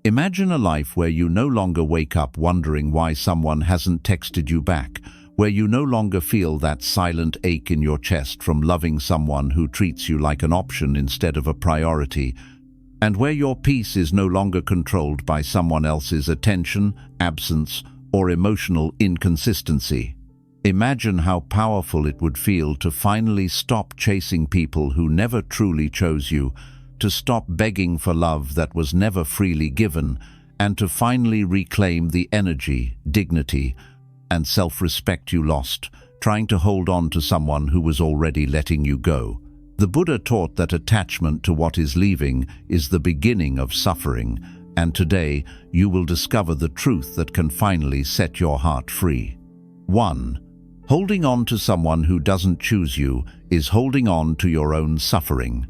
Imagine a life where you no longer wake up wondering why someone hasn't texted you back, where you no longer feel that silent ache in your chest from loving someone who treats you like an option instead of a priority, and where your peace is no longer controlled by someone else's attention, absence, or emotional inconsistency. Imagine how powerful it would feel to finally stop chasing people who never truly chose you, to stop begging for love that was never freely given, and to finally reclaim the energy, dignity, and self-respect you lost, trying to hold on to someone who was already letting you go. The Buddha taught that attachment to what is leaving is the beginning of suffering, and today you will discover the truth that can finally set your heart free. 1. Holding on to someone who doesn't choose you is holding on to your own suffering.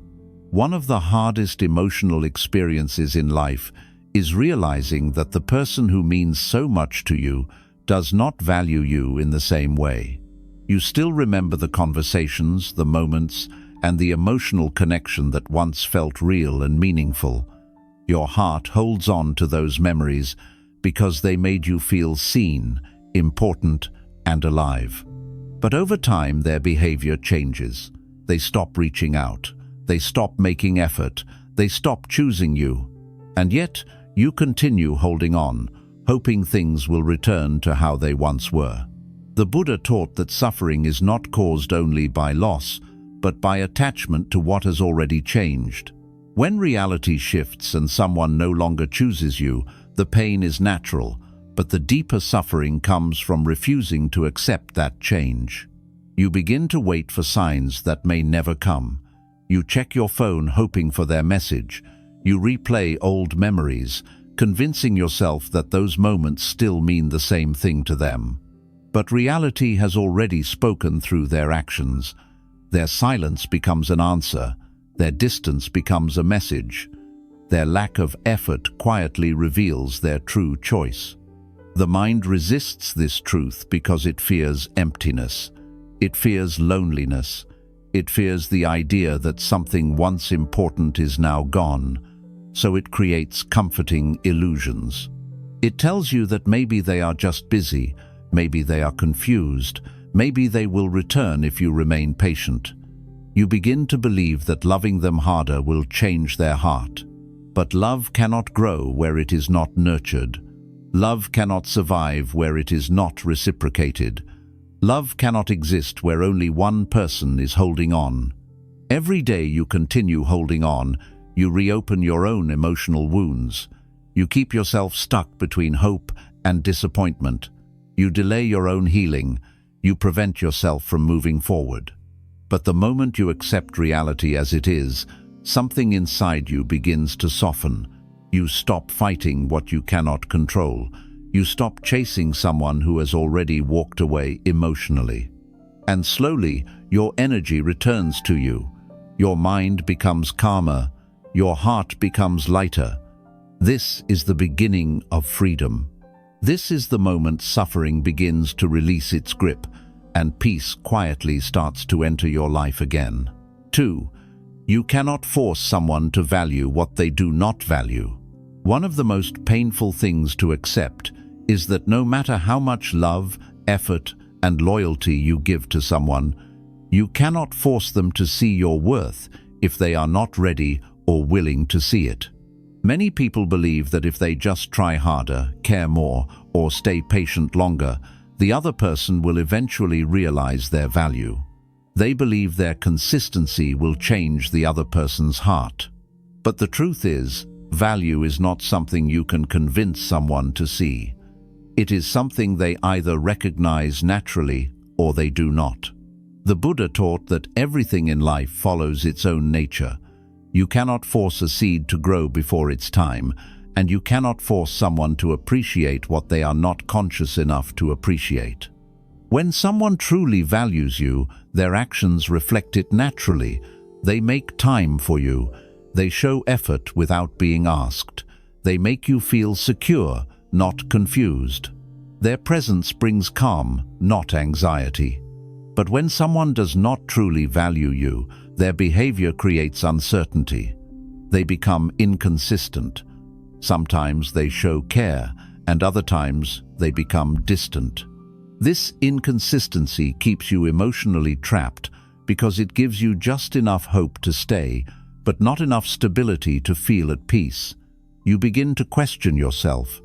One of the hardest emotional experiences in life is realizing that the person who means so much to you does not value you in the same way. You still remember the conversations, the moments, and the emotional connection that once felt real and meaningful. Your heart holds on to those memories because they made you feel seen, important, and alive. But over time, their behavior changes. They stop reaching out. They stop making effort. They stop choosing you. And yet, you continue holding on, hoping things will return to how they once were. The Buddha taught that suffering is not caused only by loss, but by attachment to what has already changed. When reality shifts and someone no longer chooses you, the pain is natural, but the deeper suffering comes from refusing to accept that change. You begin to wait for signs that may never come. You check your phone hoping for their message. You replay old memories, convincing yourself that those moments still mean the same thing to them. But reality has already spoken through their actions. Their silence becomes an answer. Their distance becomes a message. Their lack of effort quietly reveals their true choice. The mind resists this truth because it fears emptiness. It fears loneliness. It fears the idea that something once important is now gone, so it creates comforting illusions. It tells you that maybe they are just busy, maybe they are confused, maybe they will return if you remain patient. You begin to believe that loving them harder will change their heart. But love cannot grow where it is not nurtured. Love cannot survive where it is not reciprocated. Love cannot exist where only one person is holding on. Every day you continue holding on, you reopen your own emotional wounds. You keep yourself stuck between hope and disappointment. You delay your own healing. You prevent yourself from moving forward. But the moment you accept reality as it is, something inside you begins to soften. You stop fighting what you cannot control. You stop chasing someone who has already walked away emotionally. And slowly, your energy returns to you. Your mind becomes calmer. Your heart becomes lighter. This is the beginning of freedom. This is the moment suffering begins to release its grip, and peace quietly starts to enter your life again. 2. You cannot force someone to value what they do not value. One of the most painful things to accept is that no matter how much love, effort, and loyalty you give to someone, you cannot force them to see your worth if they are not ready or willing to see it. Many people believe that if they just try harder, care more, or stay patient longer, the other person will eventually realize their value. They believe their consistency will change the other person's heart. But the truth is, value is not something you can convince someone to see. It is something they either recognize naturally or they do not. The Buddha taught that everything in life follows its own nature. You cannot force a seed to grow before its time, and you cannot force someone to appreciate what they are not conscious enough to appreciate. When someone truly values you, their actions reflect it naturally. They make time for you. They show effort without being asked. They make you feel secure, not confused. Their presence brings calm, not anxiety. But when someone does not truly value you, their behavior creates uncertainty. They become inconsistent. Sometimes they show care, and other times they become distant. This inconsistency keeps you emotionally trapped because it gives you just enough hope to stay, but not enough stability to feel at peace. You begin to question yourself.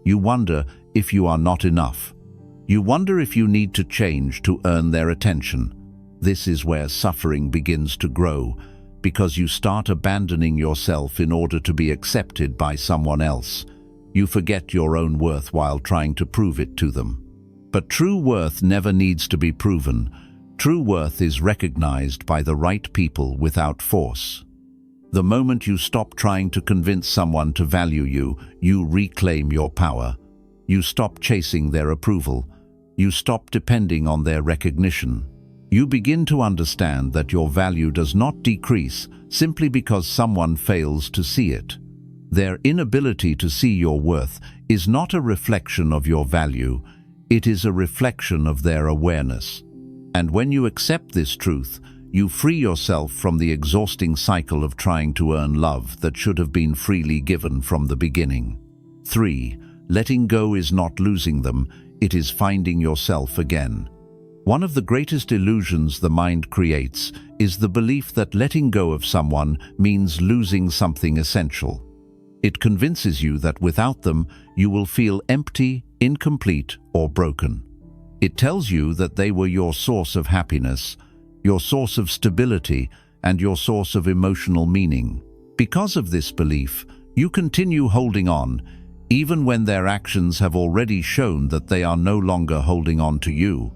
You wonder if you are not enough. You wonder if you need to change to earn their attention. This is where suffering begins to grow, because you start abandoning yourself in order to be accepted by someone else. You forget your own worth while trying to prove it to them. But true worth never needs to be proven. True worth is recognized by the right people without force. The moment you stop trying to convince someone to value you, you reclaim your power. You stop chasing their approval. You stop depending on their recognition. You begin to understand that your value does not decrease simply because someone fails to see it. Their inability to see your worth is not a reflection of your value, it is a reflection of their awareness. And when you accept this truth, you free yourself from the exhausting cycle of trying to earn love that should have been freely given from the beginning. 3. Letting go is not losing them, it is finding yourself again. One of the greatest illusions the mind creates is the belief that letting go of someone means losing something essential. It convinces you that without them, you will feel empty, incomplete, or broken. It tells you that they were your source of happiness, your source of stability, and your source of emotional meaning. Because of this belief, you continue holding on, even when their actions have already shown that they are no longer holding on to you.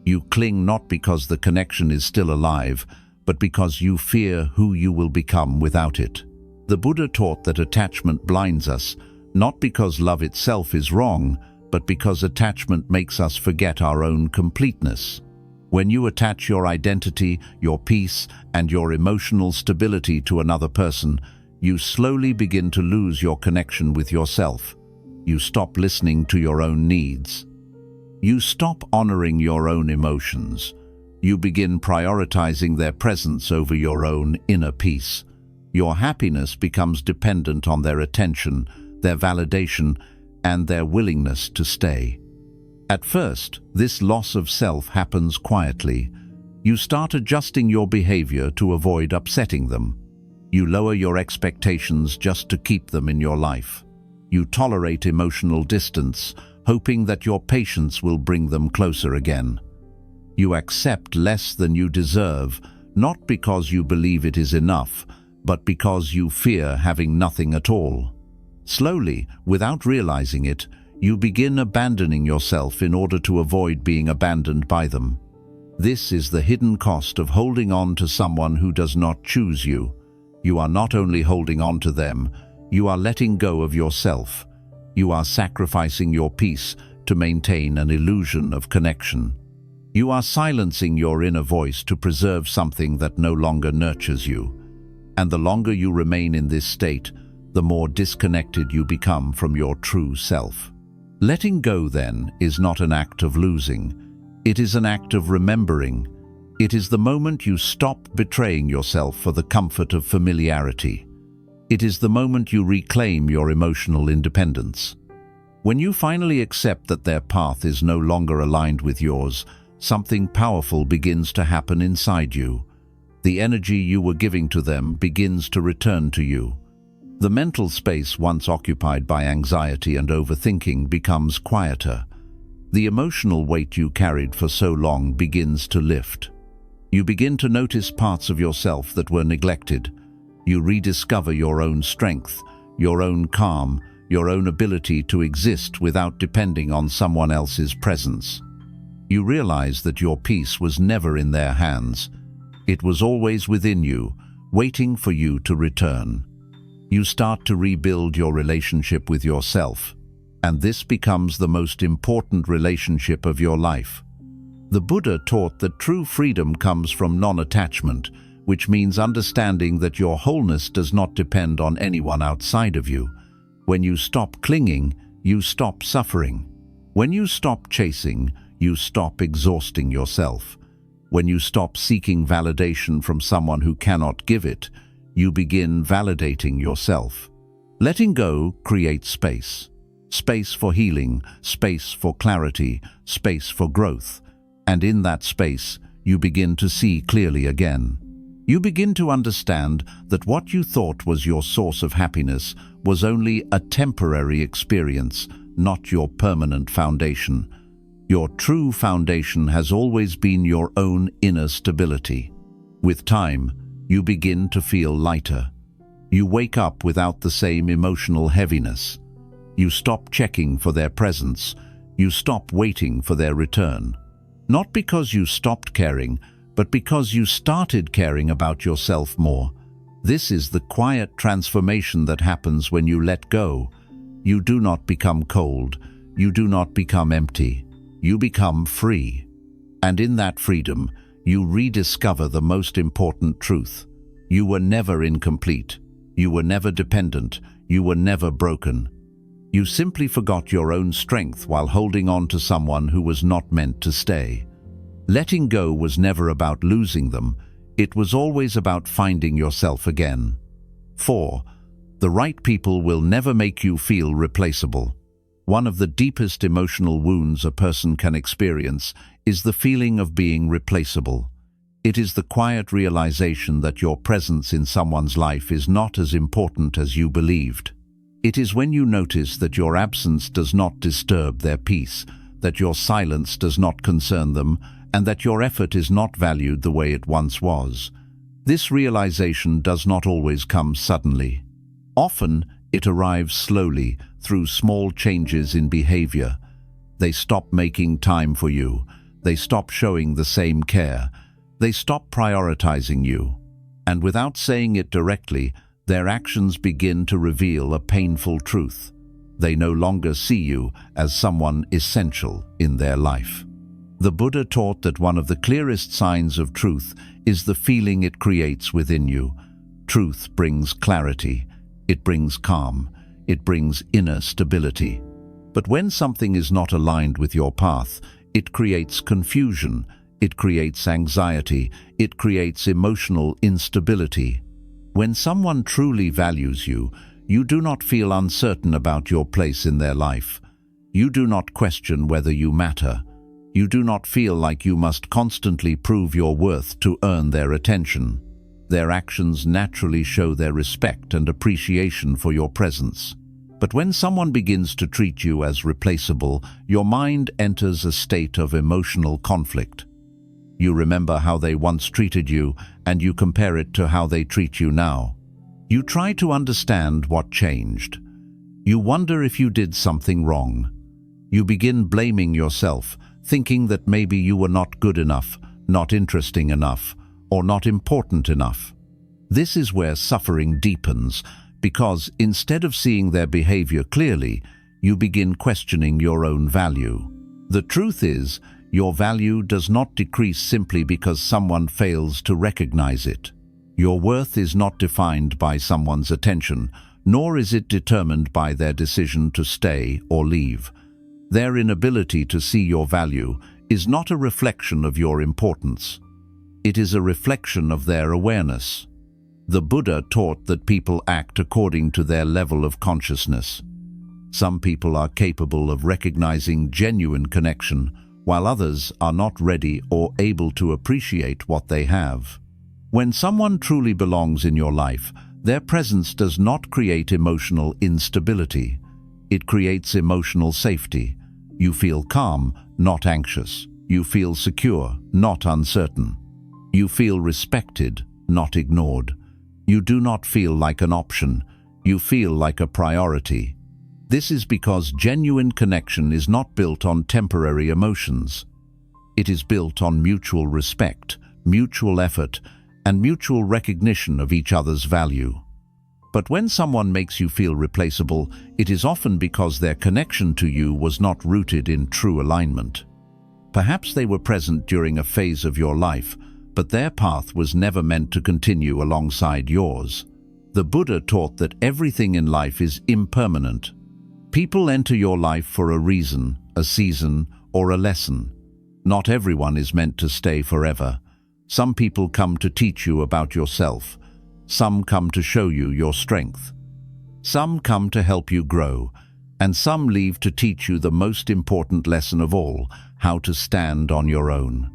You cling not because the connection is still alive, but because you fear who you will become without it. The Buddha taught that attachment blinds us, not because love itself is wrong, but because attachment makes us forget our own completeness. When you attach your identity, your peace, and your emotional stability to another person, you slowly begin to lose your connection with yourself. You stop listening to your own needs. You stop honoring your own emotions. You begin prioritizing their presence over your own inner peace. Your happiness becomes dependent on their attention, their validation, and their willingness to stay. At first, this loss of self happens quietly. You start adjusting your behavior to avoid upsetting them. You lower your expectations just to keep them in your life. You tolerate emotional distance, hoping that your patience will bring them closer again. You accept less than you deserve, not because you believe it is enough, but because you fear having nothing at all. Slowly, without realizing it, you begin abandoning yourself in order to avoid being abandoned by them. This is the hidden cost of holding on to someone who does not choose you. You are not only holding on to them, you are letting go of yourself. You are sacrificing your peace to maintain an illusion of connection. You are silencing your inner voice to preserve something that no longer nurtures you. And the longer you remain in this state, the more disconnected you become from your true self. Letting go, then, is not an act of losing. It is an act of remembering. It is the moment you stop betraying yourself for the comfort of familiarity. It is the moment you reclaim your emotional independence. When you finally accept that their path is no longer aligned with yours, something powerful begins to happen inside you. The energy you were giving to them begins to return to you. The mental space once occupied by anxiety and overthinking becomes quieter. The emotional weight you carried for so long begins to lift. You begin to notice parts of yourself that were neglected. You rediscover your own strength, your own calm, your own ability to exist without depending on someone else's presence. You realize that your peace was never in their hands. It was always within you, waiting for you to return. You start to rebuild your relationship with yourself, and this becomes the most important relationship of your life. The Buddha taught that true freedom comes from non-attachment, which means understanding that your wholeness does not depend on anyone outside of you. When you stop clinging, you stop suffering. When you stop chasing, you stop exhausting yourself. When you stop seeking validation from someone who cannot give it, you begin validating yourself. Letting go creates space. Space for healing, space for clarity, space for growth. And in that space, you begin to see clearly again. You begin to understand that what you thought was your source of happiness was only a temporary experience, not your permanent foundation. Your true foundation has always been your own inner stability. With time, you begin to feel lighter. You wake up without the same emotional heaviness. You stop checking for their presence. You stop waiting for their return. Not because you stopped caring, but because you started caring about yourself more. This is the quiet transformation that happens when you let go. You do not become cold. You do not become empty. You become free. And in that freedom, you rediscover the most important truth. You were never incomplete. You were never dependent. You were never broken. You simply forgot your own strength while holding on to someone who was not meant to stay. Letting go was never about losing them. It was always about finding yourself again. 4. The right people will never make you feel replaceable. One of the deepest emotional wounds a person can experience is the feeling of being replaceable. It is the quiet realization that your presence in someone's life is not as important as you believed. It is when you notice that your absence does not disturb their peace, that your silence does not concern them, and that your effort is not valued the way it once was. This realization does not always come suddenly. Often, it arrives slowly through small changes in behavior. They stop making time for you. They stop showing the same care. They stop prioritizing you. And without saying it directly, their actions begin to reveal a painful truth. They no longer see you as someone essential in their life. The Buddha taught that one of the clearest signs of truth is the feeling it creates within you. Truth brings clarity. It brings calm. It brings inner stability. But when something is not aligned with your path, it creates confusion. It creates anxiety. It creates emotional instability. When someone truly values you, you do not feel uncertain about your place in their life. You do not question whether you matter. You do not feel like you must constantly prove your worth to earn their attention. Their actions naturally show their respect and appreciation for your presence. But when someone begins to treat you as replaceable, your mind enters a state of emotional conflict. You remember how they once treated you, and you compare it to how they treat you now. You try to understand what changed. You wonder if you did something wrong. You begin blaming yourself, thinking that maybe you were not good enough, not interesting enough, or not important enough. This is where suffering deepens, because instead of seeing their behavior clearly, you begin questioning your own value. The truth is, your value does not decrease simply because someone fails to recognize it. Your worth is not defined by someone's attention, nor is it determined by their decision to stay or leave. Their inability to see your value is not a reflection of your importance. It is a reflection of their awareness. The Buddha taught that people act according to their level of consciousness. Some people are capable of recognizing genuine connection, while others are not ready or able to appreciate what they have. When someone truly belongs in your life, their presence does not create emotional instability. It creates emotional safety. You feel calm, not anxious. You feel secure, not uncertain. You feel respected, not ignored. You do not feel like an option. You feel like a priority. This is because genuine connection is not built on temporary emotions. It is built on mutual respect, mutual effort, and mutual recognition of each other's value. But when someone makes you feel replaceable, it is often because their connection to you was not rooted in true alignment. Perhaps they were present during a phase of your life, but their path was never meant to continue alongside yours. The Buddha taught that everything in life is impermanent. People enter your life for a reason, a season, or a lesson. Not everyone is meant to stay forever. Some people come to teach you about yourself. Some come to show you your strength. Some come to help you grow, and some leave to teach you the most important lesson of all, how to stand on your own.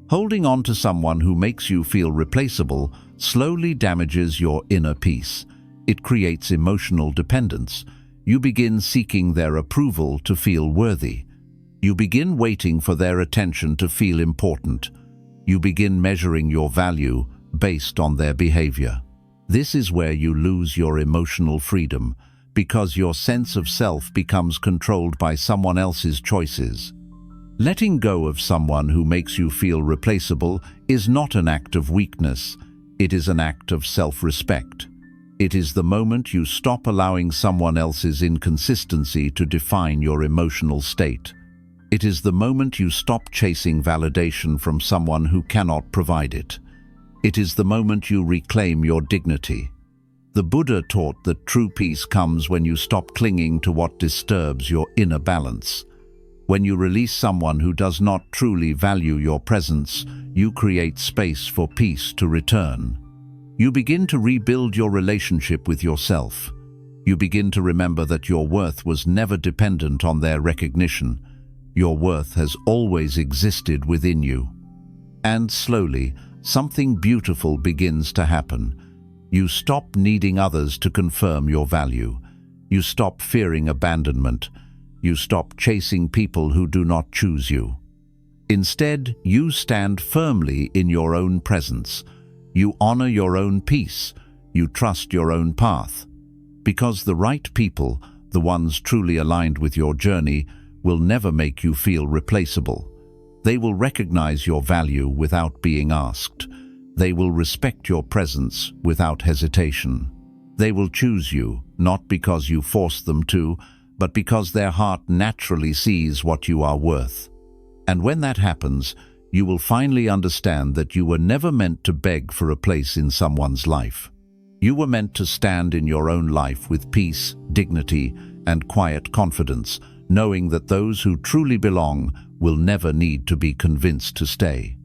Holding on to someone who makes you feel replaceable slowly damages your inner peace. It creates emotional dependence. You begin seeking their approval to feel worthy. You begin waiting for their attention to feel important. You begin measuring your value based on their behavior. This is where you lose your emotional freedom, because your sense of self becomes controlled by someone else's choices. Letting go of someone who makes you feel replaceable is not an act of weakness. It is an act of self-respect. It is the moment you stop allowing someone else's inconsistency to define your emotional state. It is the moment you stop chasing validation from someone who cannot provide it. It is the moment you reclaim your dignity. The Buddha taught that true peace comes when you stop clinging to what disturbs your inner balance. When you release someone who does not truly value your presence, you create space for peace to return. You begin to rebuild your relationship with yourself. You begin to remember that your worth was never dependent on their recognition. Your worth has always existed within you. And slowly, something beautiful begins to happen. You stop needing others to confirm your value. You stop fearing abandonment. You stop chasing people who do not choose you. Instead, you stand firmly in your own presence. You honor your own peace. You trust your own path. Because the right people, the ones truly aligned with your journey, will never make you feel replaceable. They will recognize your value without being asked. They will respect your presence without hesitation. They will choose you, not because you force them to, but because their heart naturally sees what you are worth. And when that happens, you will finally understand that you were never meant to beg for a place in someone's life. You were meant to stand in your own life with peace, dignity, and quiet confidence, knowing that those who truly belong will never need to be convinced to stay.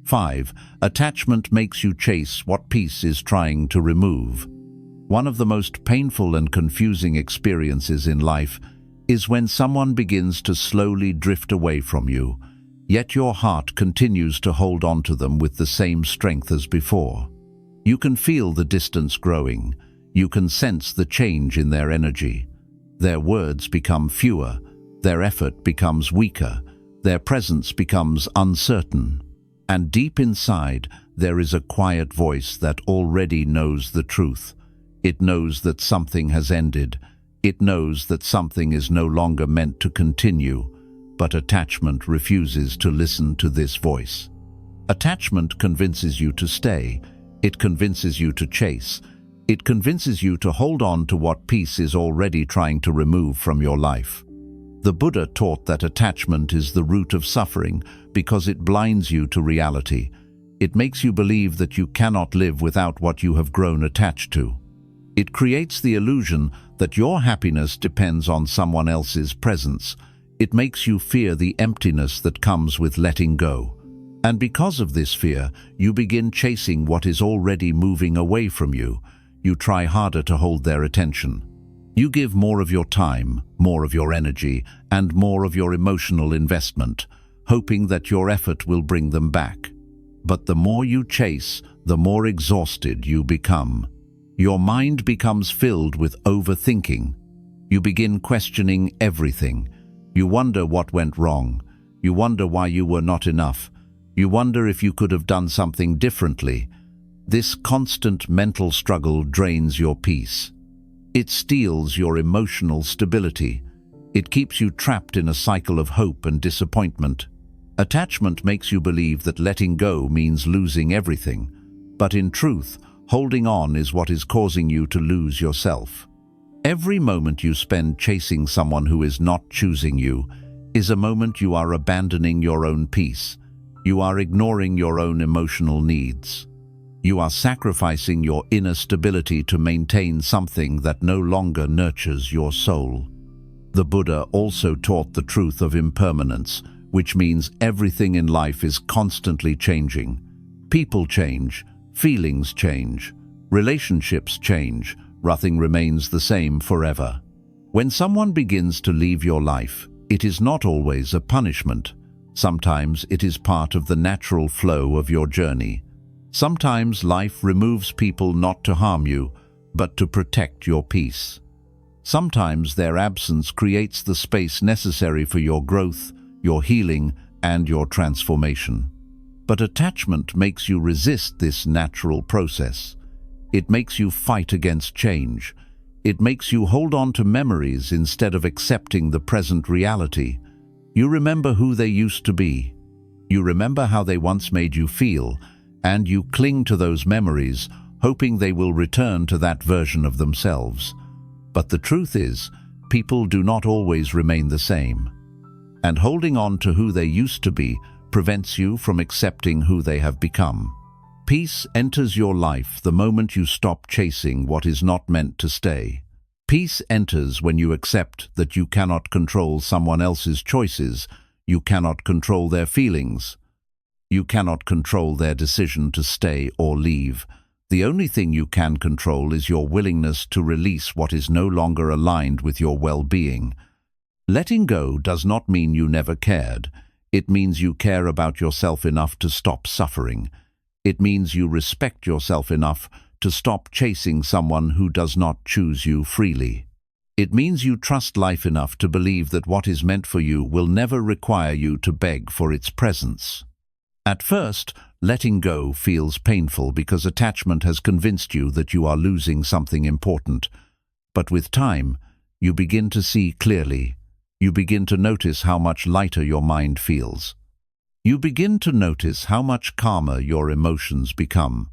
5. Attachment makes you chase what peace is trying to remove. One of the most painful and confusing experiences in life is when someone begins to slowly drift away from you, yet your heart continues to hold on to them with the same strength as before. You can feel the distance growing. You can sense the change in their energy. Their words become fewer. Their effort becomes weaker. Their presence becomes uncertain. And deep inside, there is a quiet voice that already knows the truth. It knows that something has ended. It knows that something is no longer meant to continue, but attachment refuses to listen to this voice. Attachment convinces you to stay. It convinces you to chase. It convinces you to hold on to what peace is already trying to remove from your life. The Buddha taught that attachment is the root of suffering because it blinds you to reality. It makes you believe that you cannot live without what you have grown attached to. It creates the illusion that your happiness depends on someone else's presence. It makes you fear the emptiness that comes with letting go. And because of this fear, you begin chasing what is already moving away from you. You try harder to hold their attention. You give more of your time, more of your energy, and more of your emotional investment, hoping that your effort will bring them back. But the more you chase, the more exhausted you become. Your mind becomes filled with overthinking. You begin questioning everything. You wonder what went wrong. You wonder why you were not enough. You wonder if you could have done something differently. This constant mental struggle drains your peace. It steals your emotional stability. It keeps you trapped in a cycle of hope and disappointment. Attachment makes you believe that letting go means losing everything. But in truth, holding on is what is causing you to lose yourself. Every moment you spend chasing someone who is not choosing you is a moment you are abandoning your own peace. You are ignoring your own emotional needs. You are sacrificing your inner stability to maintain something that no longer nurtures your soul. The Buddha also taught the truth of impermanence, which means everything in life is constantly changing. People change, feelings change, relationships change, nothing remains the same forever. When someone begins to leave your life, it is not always a punishment. Sometimes it is part of the natural flow of your journey. Sometimes life removes people not to harm you, but to protect your peace. Sometimes their absence creates the space necessary for your growth, your healing, and your transformation. But attachment makes you resist this natural process. It makes you fight against change. It makes you hold on to memories instead of accepting the present reality. You remember who they used to be. You remember how they once made you feel, and you cling to those memories, hoping they will return to that version of themselves. But the truth is, people do not always remain the same. And holding on to who they used to be prevents you from accepting who they have become. Peace enters your life the moment you stop chasing what is not meant to stay. Peace enters when you accept that you cannot control someone else's choices, you cannot control their feelings, you cannot control their decision to stay or leave. The only thing you can control is your willingness to release what is no longer aligned with your well-being. Letting go does not mean you never cared. It means you care about yourself enough to stop suffering. It means you respect yourself enough to stop chasing someone who does not choose you freely. It means you trust life enough to believe that what is meant for you will never require you to beg for its presence. At first, letting go feels painful because attachment has convinced you that you are losing something important. But with time, you begin to see clearly. You begin to notice how much lighter your mind feels. You begin to notice how much calmer your emotions become.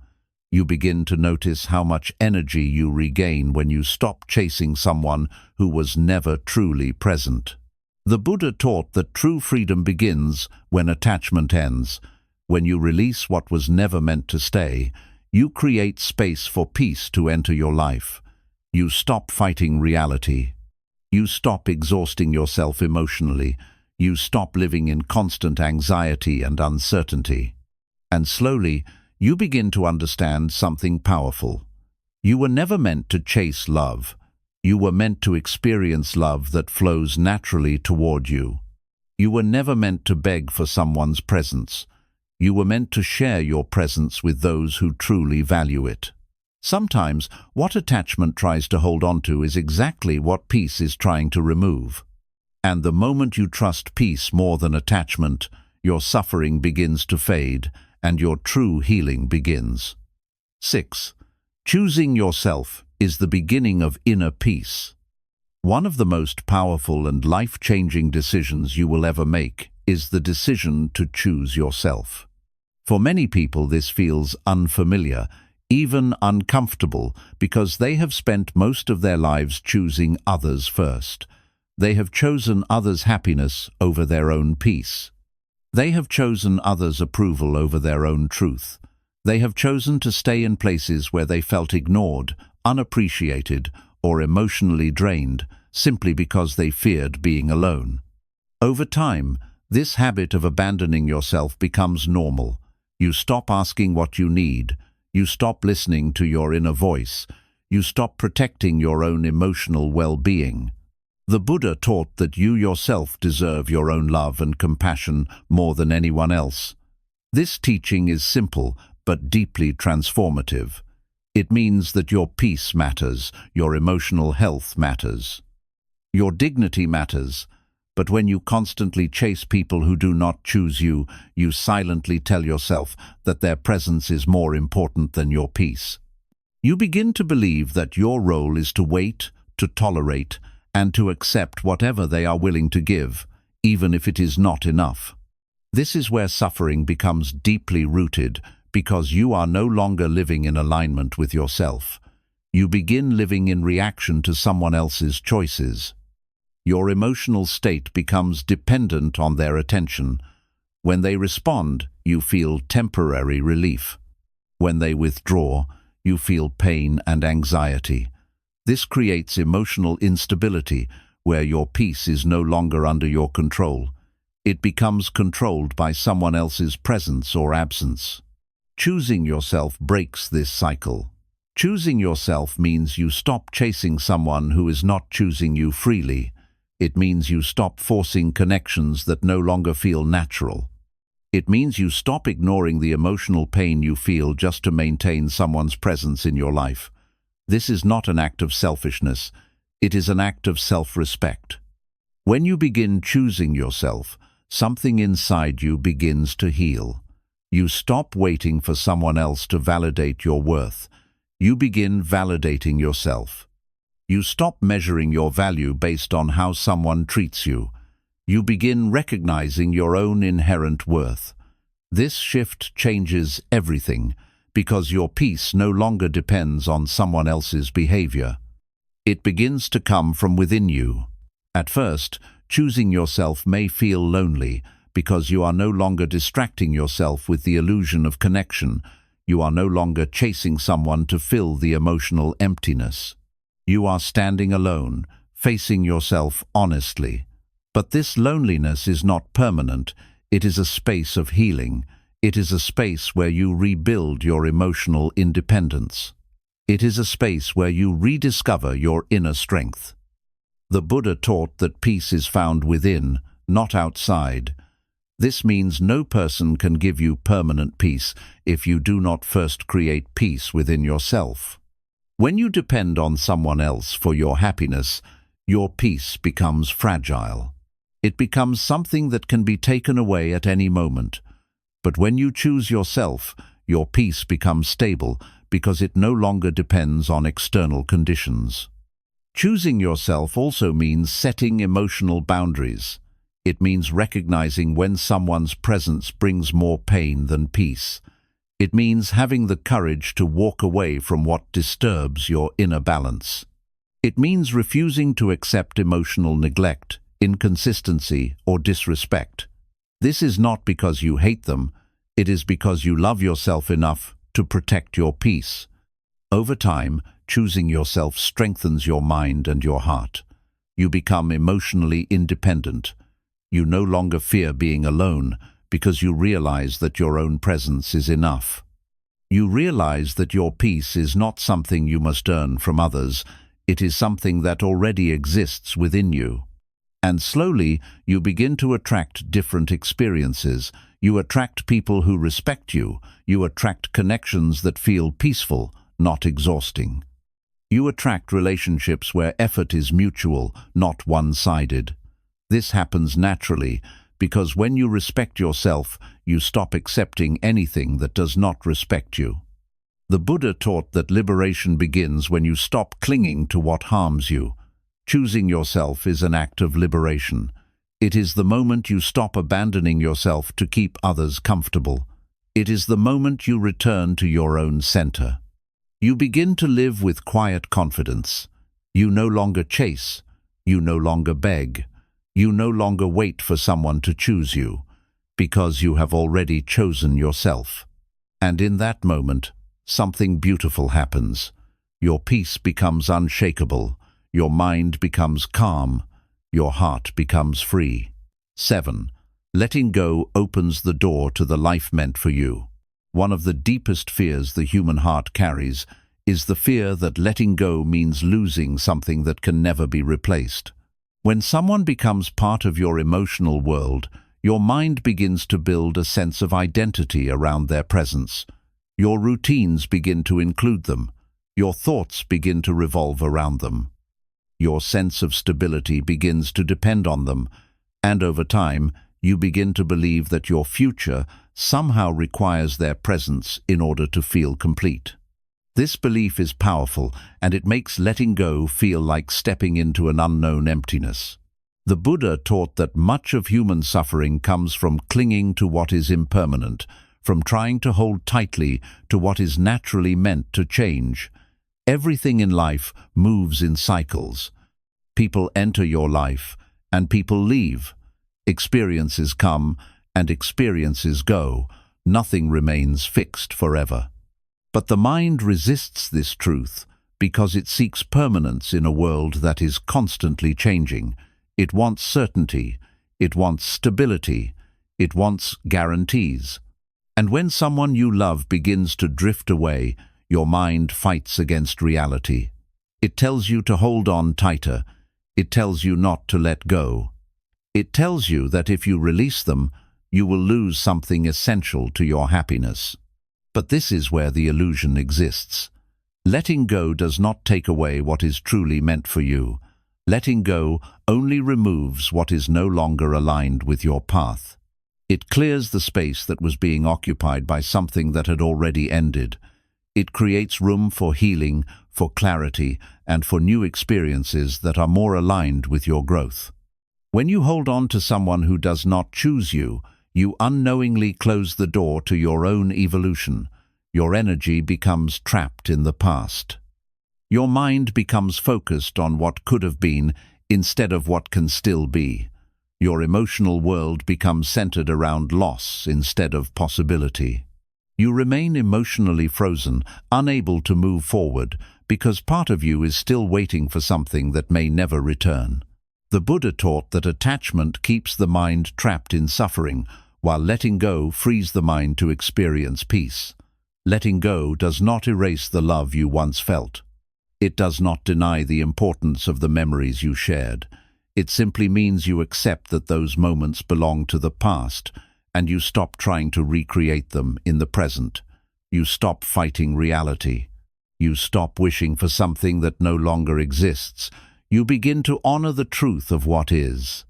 You begin to notice how much energy you regain when you stop chasing someone who was never truly present. The Buddha taught that true freedom begins when attachment ends. When you release what was never meant to stay, you create space for peace to enter your life. You stop fighting reality. You stop exhausting yourself emotionally. You stop living in constant anxiety and uncertainty. And slowly, you begin to understand something powerful. You were never meant to chase love. You were meant to experience love that flows naturally toward you. You were never meant to beg for someone's presence. You were meant to share your presence with those who truly value it. Sometimes, what attachment tries to hold on to is exactly what peace is trying to remove. And the moment you trust peace more than attachment, your suffering begins to fade, and your true healing begins. 6. Choosing yourself is the beginning of inner peace. One of the most powerful and life-changing decisions you will ever make is the decision to choose yourself. For many people, this feels unfamiliar, even uncomfortable, because they have spent most of their lives choosing others first. They have chosen others' happiness over their own peace. They have chosen others' approval over their own truth. They have chosen to stay in places where they felt ignored, unappreciated, or emotionally drained, simply because they feared being alone. Over time, this habit of abandoning yourself becomes normal. You stop asking what you need. You stop listening to your inner voice. You stop protecting your own emotional well-being. The Buddha taught that you yourself deserve your own love and compassion more than anyone else. This teaching is simple but deeply transformative. It means that your peace matters, your emotional health matters. Your dignity matters, but when you constantly chase people who do not choose you, you silently tell yourself that their presence is more important than your peace. You begin to believe that your role is to wait, to tolerate, and to accept whatever they are willing to give, even if it is not enough. This is where suffering becomes deeply rooted, because you are no longer living in alignment with yourself. You begin living in reaction to someone else's choices. Your emotional state becomes dependent on their attention. When they respond, you feel temporary relief. When they withdraw, you feel pain and anxiety. This creates emotional instability, where your peace is no longer under your control. It becomes controlled by someone else's presence or absence. Choosing yourself breaks this cycle. Choosing yourself means you stop chasing someone who is not choosing you freely. It means you stop forcing connections that no longer feel natural. It means you stop ignoring the emotional pain you feel just to maintain someone's presence in your life. This is not an act of selfishness. It is an act of self-respect. When you begin choosing yourself, something inside you begins to heal. You stop waiting for someone else to validate your worth. You begin validating yourself. You stop measuring your value based on how someone treats you. You begin recognizing your own inherent worth. This shift changes everything because your peace no longer depends on someone else's behavior. It begins to come from within you. At first, choosing yourself may feel lonely because you are no longer distracting yourself with the illusion of connection. You are no longer chasing someone to fill the emotional emptiness. You are standing alone, facing yourself honestly. But this loneliness is not permanent. It is a space of healing. It is a space where you rebuild your emotional independence. It is a space where you rediscover your inner strength. The Buddha taught that peace is found within, not outside. This means no person can give you permanent peace if you do not first create peace within yourself. When you depend on someone else for your happiness, your peace becomes fragile. It becomes something that can be taken away at any moment. But when you choose yourself, your peace becomes stable because it no longer depends on external conditions. Choosing yourself also means setting emotional boundaries. It means recognizing when someone's presence brings more pain than peace. It means having the courage to walk away from what disturbs your inner balance. It means refusing to accept emotional neglect, inconsistency, or disrespect. This is not because you hate them. It is because you love yourself enough to protect your peace. Over time, choosing yourself strengthens your mind and your heart. You become emotionally independent. You no longer fear being alone because you realize that your own presence is enough. You realize that your peace is not something you must earn from others. It is something that already exists within you. And slowly, you begin to attract different experiences. You attract people who respect you. You attract connections that feel peaceful, not exhausting. You attract relationships where effort is mutual, not one-sided. This happens naturally because when you respect yourself, you stop accepting anything that does not respect you. The Buddha taught that liberation begins when you stop clinging to what harms you. Choosing yourself is an act of liberation. It is the moment you stop abandoning yourself to keep others comfortable. It is the moment you return to your own center. You begin to live with quiet confidence. You no longer chase. You no longer beg. You no longer wait for someone to choose you, because you have already chosen yourself. And in that moment, something beautiful happens. Your peace becomes unshakable. Your mind becomes calm. Your heart becomes free. 7. Letting go opens the door to the life meant for you. One of the deepest fears the human heart carries is the fear that letting go means losing something that can never be replaced. When someone becomes part of your emotional world, your mind begins to build a sense of identity around their presence. Your routines begin to include them. Your thoughts begin to revolve around them. Your sense of stability begins to depend on them, and over time, you begin to believe that your future somehow requires their presence in order to feel complete. This belief is powerful, and it makes letting go feel like stepping into an unknown emptiness. The Buddha taught that much of human suffering comes from clinging to what is impermanent, from trying to hold tightly to what is naturally meant to change. Everything in life moves in cycles. People enter your life, and people leave. Experiences come, and experiences go. Nothing remains fixed forever. But the mind resists this truth because it seeks permanence in a world that is constantly changing. It wants certainty. It wants stability. It wants guarantees. And when someone you love begins to drift away, your mind fights against reality. It tells you to hold on tighter. It tells you not to let go. It tells you that if you release them, you will lose something essential to your happiness. But this is where the illusion exists. Letting go does not take away what is truly meant for you. Letting go only removes what is no longer aligned with your path. It clears the space that was being occupied by something that had already ended. It creates room for healing, for clarity, and for new experiences that are more aligned with your growth. When you hold on to someone who does not choose you, you unknowingly close the door to your own evolution. Your energy becomes trapped in the past. Your mind becomes focused on what could have been instead of what can still be. Your emotional world becomes centered around loss instead of possibility. You remain emotionally frozen, unable to move forward, because part of you is still waiting for something that may never return. The Buddha taught that attachment keeps the mind trapped in suffering, while letting go frees the mind to experience peace. Letting go does not erase the love you once felt. It does not deny the importance of the memories you shared. It simply means you accept that those moments belong to the past, and you stop trying to recreate them in the present. You stop fighting reality. You stop wishing for something that no longer exists. You begin to honor the truth of what is.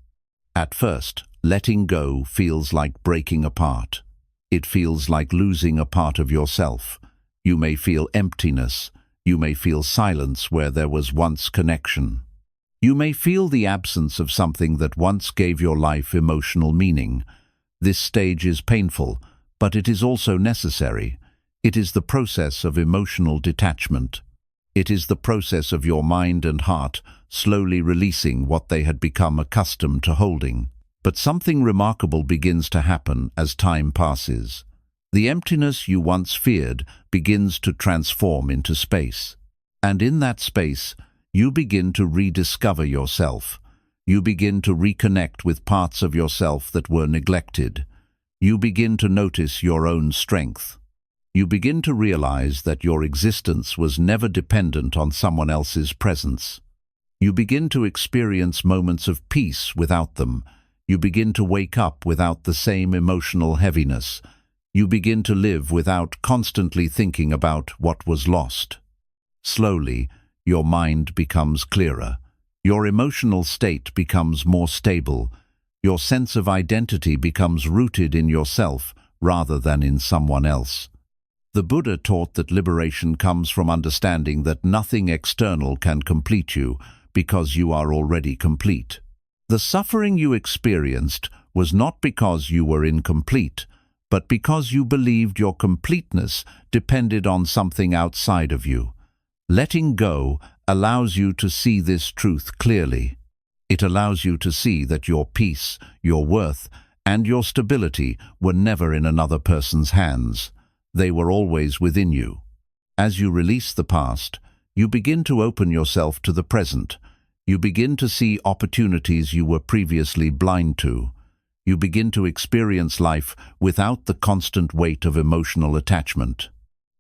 At first, letting go feels like breaking apart. It feels like losing a part of yourself. You may feel emptiness. You may feel silence where there was once connection. You may feel the absence of something that once gave your life emotional meaning. This stage is painful, but it is also necessary. It is the process of emotional detachment. It is the process of your mind and heart slowly releasing what they had become accustomed to holding. But something remarkable begins to happen as time passes. The emptiness you once feared begins to transform into space. And in that space, you begin to rediscover yourself. You begin to reconnect with parts of yourself that were neglected. You begin to notice your own strength. You begin to realize that your existence was never dependent on someone else's presence. You begin to experience moments of peace without them. You begin to wake up without the same emotional heaviness. You begin to live without constantly thinking about what was lost. Slowly, your mind becomes clearer. Your emotional state becomes more stable. Your sense of identity becomes rooted in yourself rather than in someone else. The Buddha taught that liberation comes from understanding that nothing external can complete you because you are already complete. The suffering you experienced was not because you were incomplete, but because you believed your completeness depended on something outside of you. Letting go allows you to see this truth clearly. It allows you to see that your peace, your worth, and your stability were never in another person's hands. They were always within you. As you release the past, you begin to open yourself to the present. You begin to see opportunities you were previously blind to. You begin to experience life without the constant weight of emotional attachment.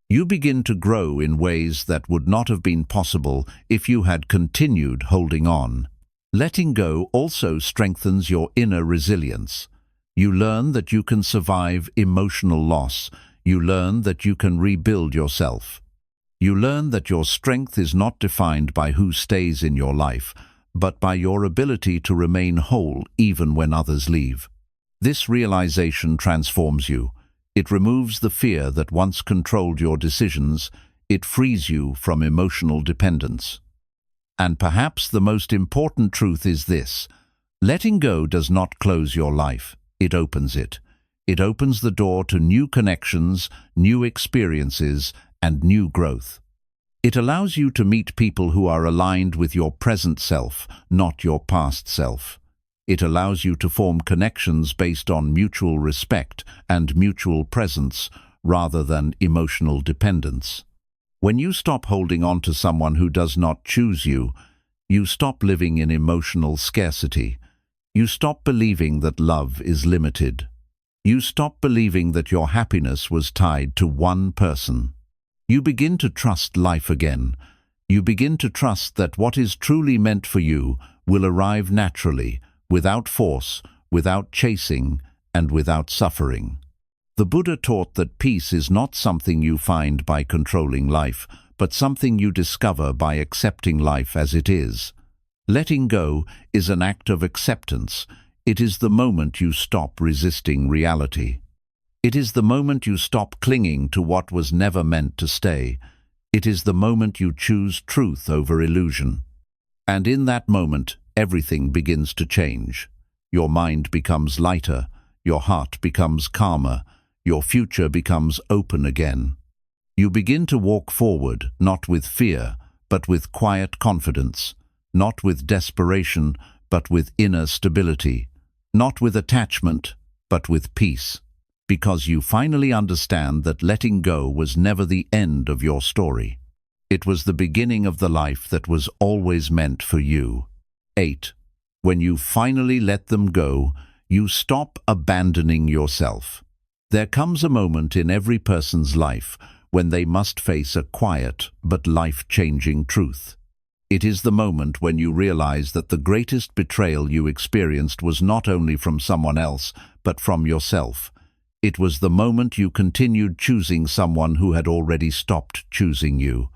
You begin to grow in ways that would not have been possible if you had continued holding on. Letting go also strengthens your inner resilience. You learn that you can survive emotional loss. You learn that you can rebuild yourself. You learn that your strength is not defined by who stays in your life, but by your ability to remain whole even when others leave. This realization transforms you. It removes the fear that once controlled your decisions. It frees you from emotional dependence. And perhaps the most important truth is this: letting go does not close your life, it opens it. It opens the door to new connections, new experiences, and new growth. It allows you to meet people who are aligned with your present self, not your past self. It allows you to form connections based on mutual respect and mutual presence rather than emotional dependence. When you stop holding on to someone who does not choose you, you stop living in emotional scarcity. You stop believing that love is limited. You stop believing that your happiness was tied to one person. You begin to trust life again. You begin to trust that what is truly meant for you will arrive naturally, without force, without chasing, and without suffering. The Buddha taught that peace is not something you find by controlling life, but something you discover by accepting life as it is. Letting go is an act of acceptance. It is the moment you stop resisting reality. It is the moment you stop clinging to what was never meant to stay. It is the moment you choose truth over illusion. And in that moment, everything begins to change. Your mind becomes lighter, your heart becomes calmer, your future becomes open again. You begin to walk forward, not with fear, but with quiet confidence, not with desperation, but with inner stability, not with attachment, but with peace, because you finally understand that letting go was never the end of your story. It was the beginning of the life that was always meant for you. 8. When you finally let them go, you stop abandoning yourself. There comes a moment in every person's life when they must face a quiet but life-changing truth. It is the moment when you realize that the greatest betrayal you experienced was not only from someone else, but from yourself. It was the moment you continued choosing someone who had already stopped choosing you.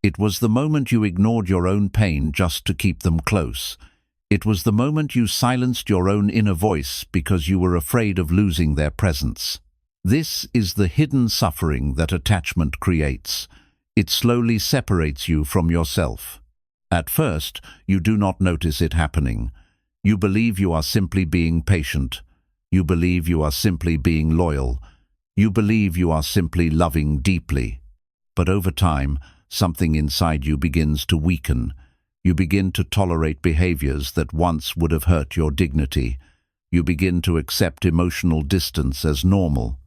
It was the moment you ignored your own pain just to keep them close. It was the moment you silenced your own inner voice because you were afraid of losing their presence. This is the hidden suffering that attachment creates. It slowly separates you from yourself. At first, you do not notice it happening. You believe you are simply being patient. You believe you are simply being loyal. You believe you are simply loving deeply. But over time, something inside you begins to weaken. You begin to tolerate behaviors that once would have hurt your dignity. You begin to accept emotional distance as normal.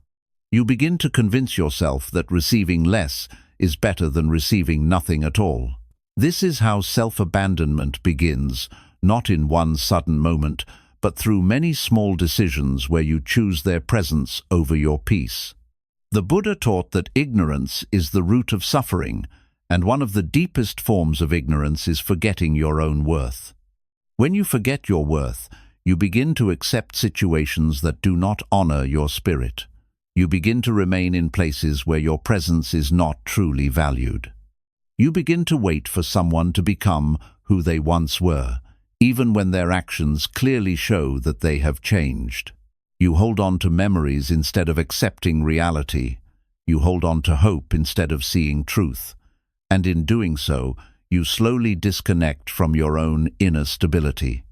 You begin to convince yourself that receiving less is better than receiving nothing at all. This is how self-abandonment begins, not in one sudden moment, but through many small decisions where you choose their presence over your peace. The Buddha taught that ignorance is the root of suffering, and one of the deepest forms of ignorance is forgetting your own worth. When you forget your worth, you begin to accept situations that do not honor your spirit. You begin to remain in places where your presence is not truly valued. You begin to wait for someone to become who they once were, even when their actions clearly show that they have changed. You hold on to memories instead of accepting reality. You hold on to hope instead of seeing truth. And in doing so, you slowly disconnect from your own inner stability.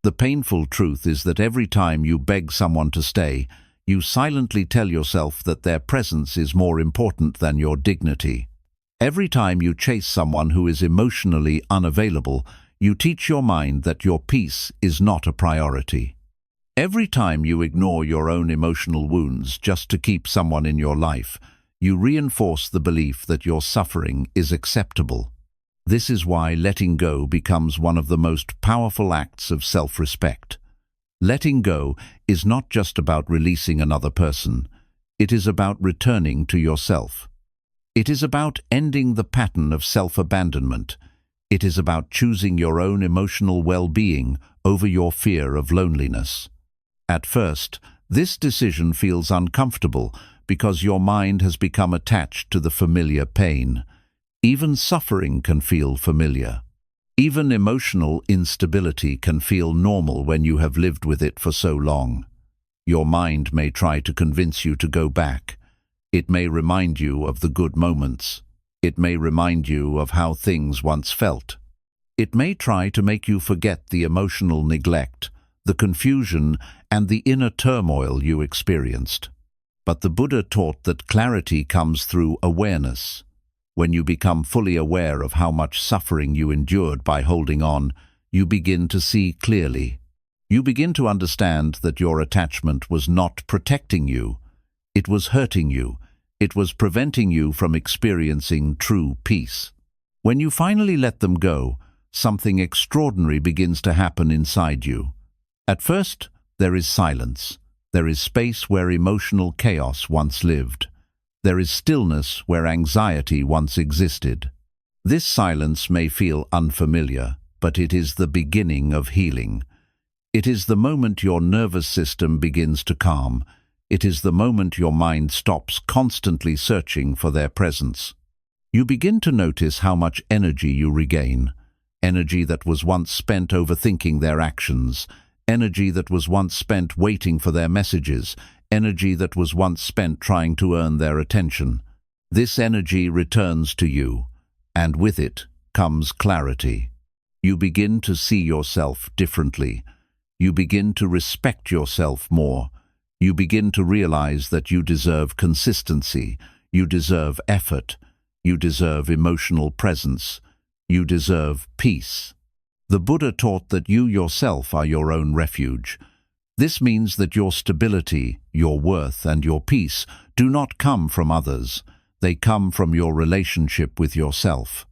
The painful truth is that every time you beg someone to stay, you silently tell yourself that their presence is more important than your dignity. Every time you chase someone who is emotionally unavailable, you teach your mind that your peace is not a priority. Every time you ignore your own emotional wounds just to keep someone in your life, you reinforce the belief that your suffering is acceptable. This is why letting go becomes one of the most powerful acts of self-respect. Letting go is not just about releasing another person. It is about returning to yourself. It is about ending the pattern of self-abandonment. It is about choosing your own emotional well-being over your fear of loneliness. At first, this decision feels uncomfortable because your mind has become attached to the familiar pain. Even suffering can feel familiar. Even emotional instability can feel normal when you have lived with it for so long. Your mind may try to convince you to go back. It may remind you of the good moments. It may remind you of how things once felt. It may try to make you forget the emotional neglect, the confusion, and the inner turmoil you experienced. But the Buddha taught that clarity comes through awareness. When you become fully aware of how much suffering you endured by holding on, you begin to see clearly. You begin to understand that your attachment was not protecting you. It was hurting you. It was preventing you from experiencing true peace. When you finally let them go, something extraordinary begins to happen inside you. At first, there is silence. There is space where emotional chaos once lived. There is stillness where anxiety once existed. This silence may feel unfamiliar, but it is the beginning of healing. It is the moment your nervous system begins to calm. It is the moment your mind stops constantly searching for their presence. You begin to notice how much energy you regain. Energy that was once spent overthinking their actions. Energy that was once spent waiting for their messages. Energy that was once spent trying to earn their attention. This energy returns to you, and with it comes clarity. You begin to see yourself differently. You begin to respect yourself more. You begin to realize that you deserve consistency. You deserve effort. You deserve emotional presence. You deserve peace. The Buddha taught that you yourself are your own refuge. This means that your stability, your worth, and your peace do not come from others. They come from your relationship with yourself.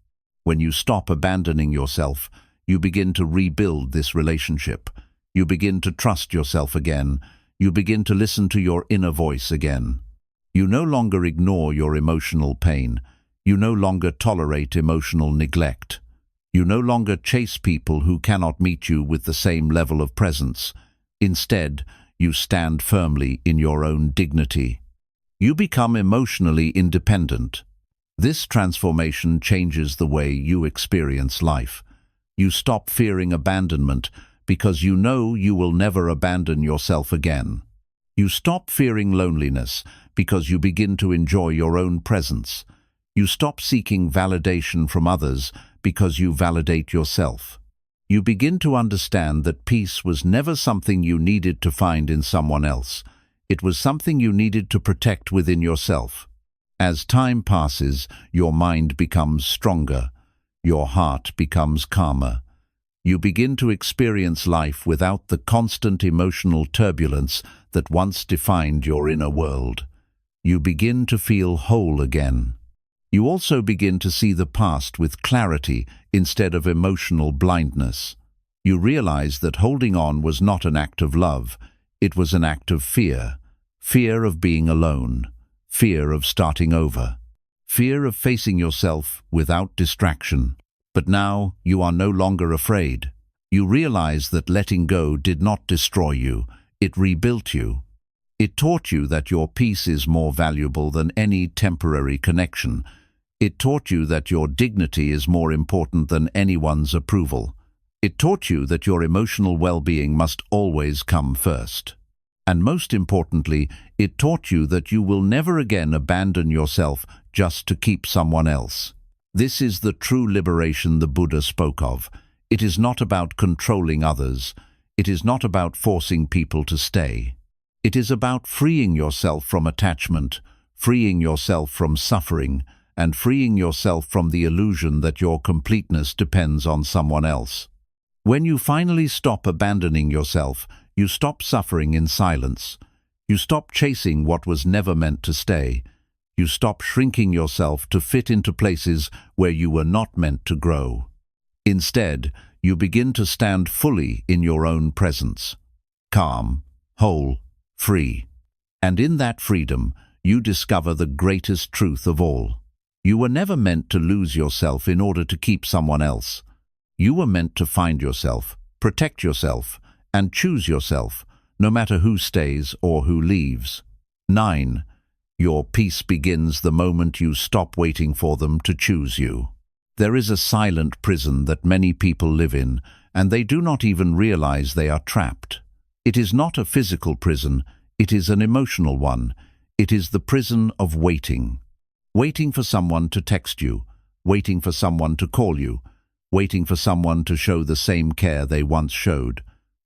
When you stop abandoning yourself, you begin to rebuild this relationship. You begin to trust yourself again. You begin to listen to your inner voice again. You no longer ignore your emotional pain. You no longer tolerate emotional neglect. You no longer chase people who cannot meet you with the same level of presence. Instead, you stand firmly in your own dignity. You become emotionally independent. This transformation changes the way you experience life. You stop fearing abandonment because you know you will never abandon yourself again. You stop fearing loneliness because you begin to enjoy your own presence. You stop seeking validation from others because you validate yourself. You begin to understand that peace was never something you needed to find in someone else. It was something you needed to protect within yourself. As time passes, your mind becomes stronger. Your heart becomes calmer. You begin to experience life without the constant emotional turbulence that once defined your inner world. You begin to feel whole again. You also begin to see the past with clarity instead of emotional blindness. You realize that holding on was not an act of love. It was an act of fear. Fear of being alone. Fear of starting over. Fear of facing yourself without distraction. But now you are no longer afraid. You realize that letting go did not destroy you. It rebuilt you. It taught you that your peace is more valuable than any temporary connection. It taught you that your dignity is more important than anyone's approval. It taught you that your emotional well-being must always come first. And most importantly, it taught you that you will never again abandon yourself just to keep someone else. This is the true liberation the Buddha spoke of. It is not about controlling others. It is not about forcing people to stay. It is about freeing yourself from attachment, freeing yourself from suffering, and freeing yourself from the illusion that your completeness depends on someone else. When you finally stop abandoning yourself, you stop suffering in silence. You stop chasing what was never meant to stay. You stop shrinking yourself to fit into places where you were not meant to grow. Instead, you begin to stand fully in your own presence, calm, whole, free. And in that freedom, you discover the greatest truth of all. You were never meant to lose yourself in order to keep someone else. You were meant to find yourself, protect yourself, and choose yourself, no matter who stays or who leaves. 9. Your peace begins the moment you stop waiting for them to choose you. There is a silent prison that many people live in, and they do not even realize they are trapped. It is not a physical prison, it is an emotional one. It is the prison of waiting. Waiting for someone to text you, waiting for someone to call you, waiting for someone to show the same care they once showed,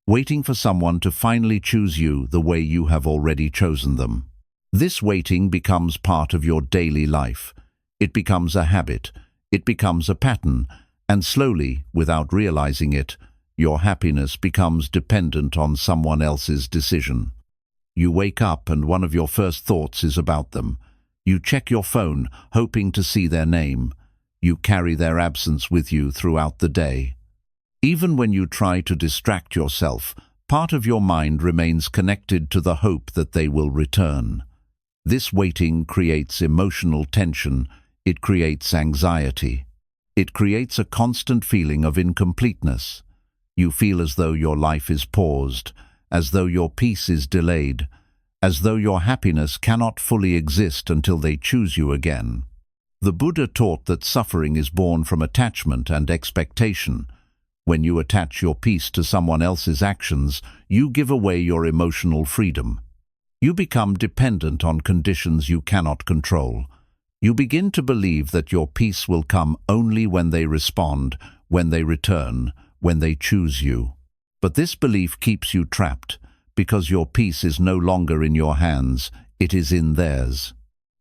waiting for someone to finally choose you the way you have already chosen them. This waiting becomes part of your daily life. It becomes a habit, it becomes a pattern, and slowly, without realizing it, your happiness becomes dependent on someone else's decision. You wake up and one of your first thoughts is about them. You check your phone, hoping to see their name. You carry their absence with you throughout the day. Even when you try to distract yourself, part of your mind remains connected to the hope that they will return. This waiting creates emotional tension, it creates anxiety. It creates a constant feeling of incompleteness. You feel as though your life is paused, as though your peace is delayed, as though your happiness cannot fully exist until they choose you again. The Buddha taught that suffering is born from attachment and expectation. When you attach your peace to someone else's actions, you give away your emotional freedom. You become dependent on conditions you cannot control. You begin to believe that your peace will come only when they respond, when they return, when they choose you. But this belief keeps you trapped, because your peace is no longer in your hands, it is in theirs.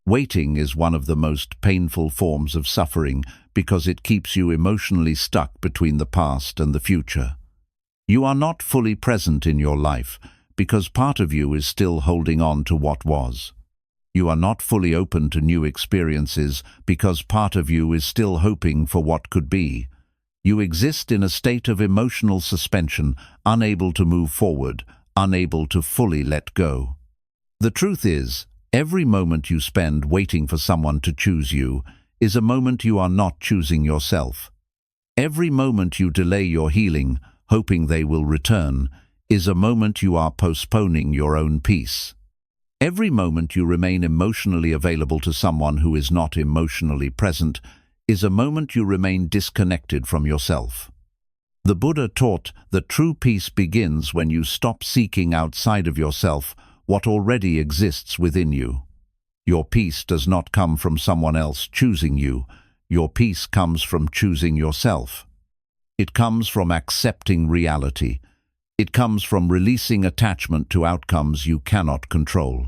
Waiting is one of the most painful forms of suffering because it keeps you emotionally stuck between the past and the future. You are not fully present in your life because part of you is still holding on to what was. You are not fully open to new experiences because part of you is still hoping for what could be. You exist in a state of emotional suspension, unable to move forward, unable to fully let go. The truth is, every moment you spend waiting for someone to choose you is a moment you are not choosing yourself. Every moment you delay your healing, hoping they will return, is a moment you are postponing your own peace. Every moment you remain emotionally available to someone who is not emotionally present is a moment you remain disconnected from yourself. The Buddha taught that true peace begins when you stop seeking outside of yourself what already exists within you. Your peace does not come from someone else choosing you. Your peace comes from choosing yourself. It comes from accepting reality. It comes from releasing attachment to outcomes you cannot control.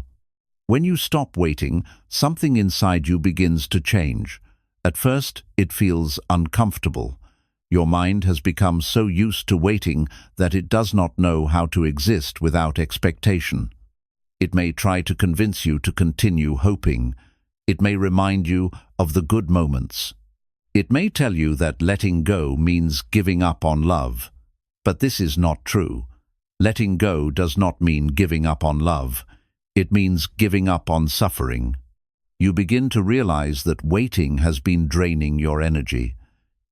When you stop waiting, something inside you begins to change. At first, it feels uncomfortable. Your mind has become so used to waiting that it does not know how to exist without expectation. It may try to convince you to continue hoping. It may remind you of the good moments. It may tell you that letting go means giving up on love. But this is not true. Letting go does not mean giving up on love. It means giving up on suffering. You begin to realize that waiting has been draining your energy.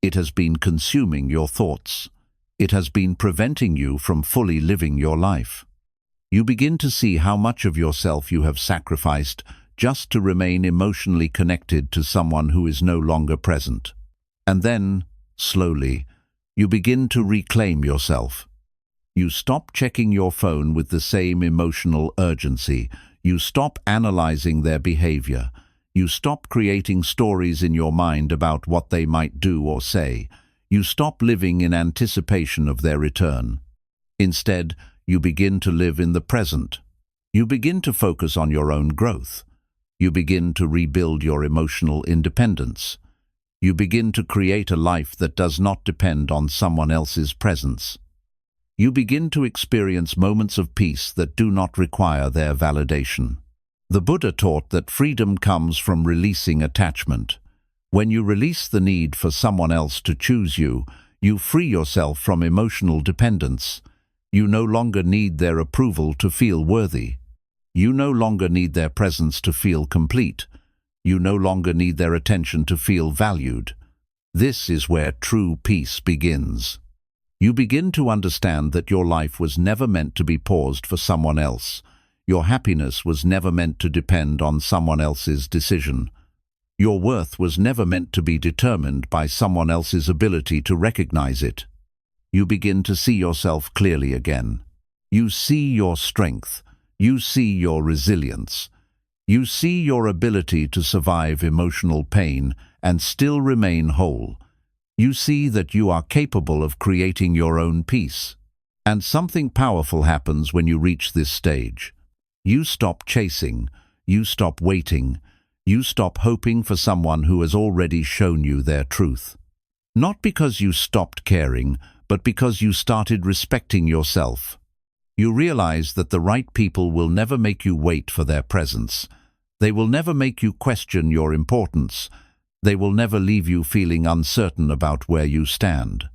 It has been consuming your thoughts. It has been preventing you from fully living your life. You begin to see how much of yourself you have sacrificed just to remain emotionally connected to someone who is no longer present. And then, slowly, you begin to reclaim yourself. You stop checking your phone with the same emotional urgency. You stop analyzing their behavior. You stop creating stories in your mind about what they might do or say. You stop living in anticipation of their return. Instead, you begin to live in the present. You begin to focus on your own growth. You begin to rebuild your emotional independence. You begin to create a life that does not depend on someone else's presence. You begin to experience moments of peace that do not require their validation. The Buddha taught that freedom comes from releasing attachment. When you release the need for someone else to choose you, you free yourself from emotional dependence. You no longer need their approval to feel worthy. You no longer need their presence to feel complete. You no longer need their attention to feel valued. This is where true peace begins. You begin to understand that your life was never meant to be paused for someone else. Your happiness was never meant to depend on someone else's decision. Your worth was never meant to be determined by someone else's ability to recognize it. You begin to see yourself clearly again. You see your strength. You see your resilience. You see your ability to survive emotional pain and still remain whole. You see that you are capable of creating your own peace. And something powerful happens when you reach this stage. You stop chasing. You stop waiting. You stop hoping for someone who has already shown you their truth. Not because you stopped caring, but because you started respecting yourself. You realize that the right people will never make you wait for their presence. They will never make you question your importance. They will never leave you feeling uncertain about where you stand.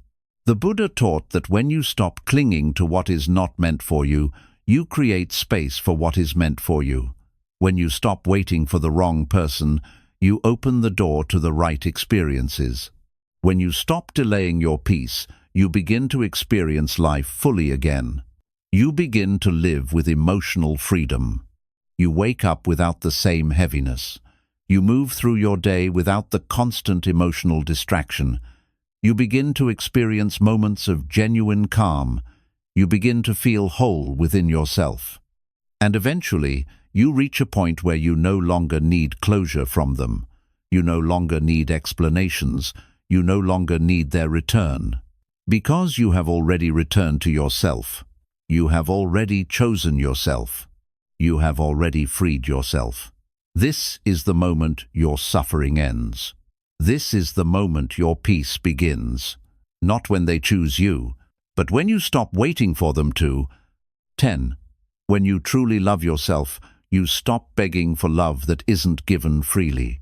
The Buddha taught that when you stop clinging to what is not meant for you, you create space for what is meant for you. When you stop waiting for the wrong person, you open the door to the right experiences. When you stop delaying your peace, you begin to experience life fully again. You begin to live with emotional freedom. You wake up without the same heaviness. You move through your day without the constant emotional distraction. You begin to experience moments of genuine calm. You begin to feel whole within yourself. And eventually, you reach a point where you no longer need closure from them. You no longer need explanations. You no longer need their return. Because you have already returned to yourself. You have already chosen yourself. You have already freed yourself. This is the moment your suffering ends. This is the moment your peace begins. Not when they choose you, but when you stop waiting for them to. 10. When you truly love yourself, you stop begging for love that isn't given freely.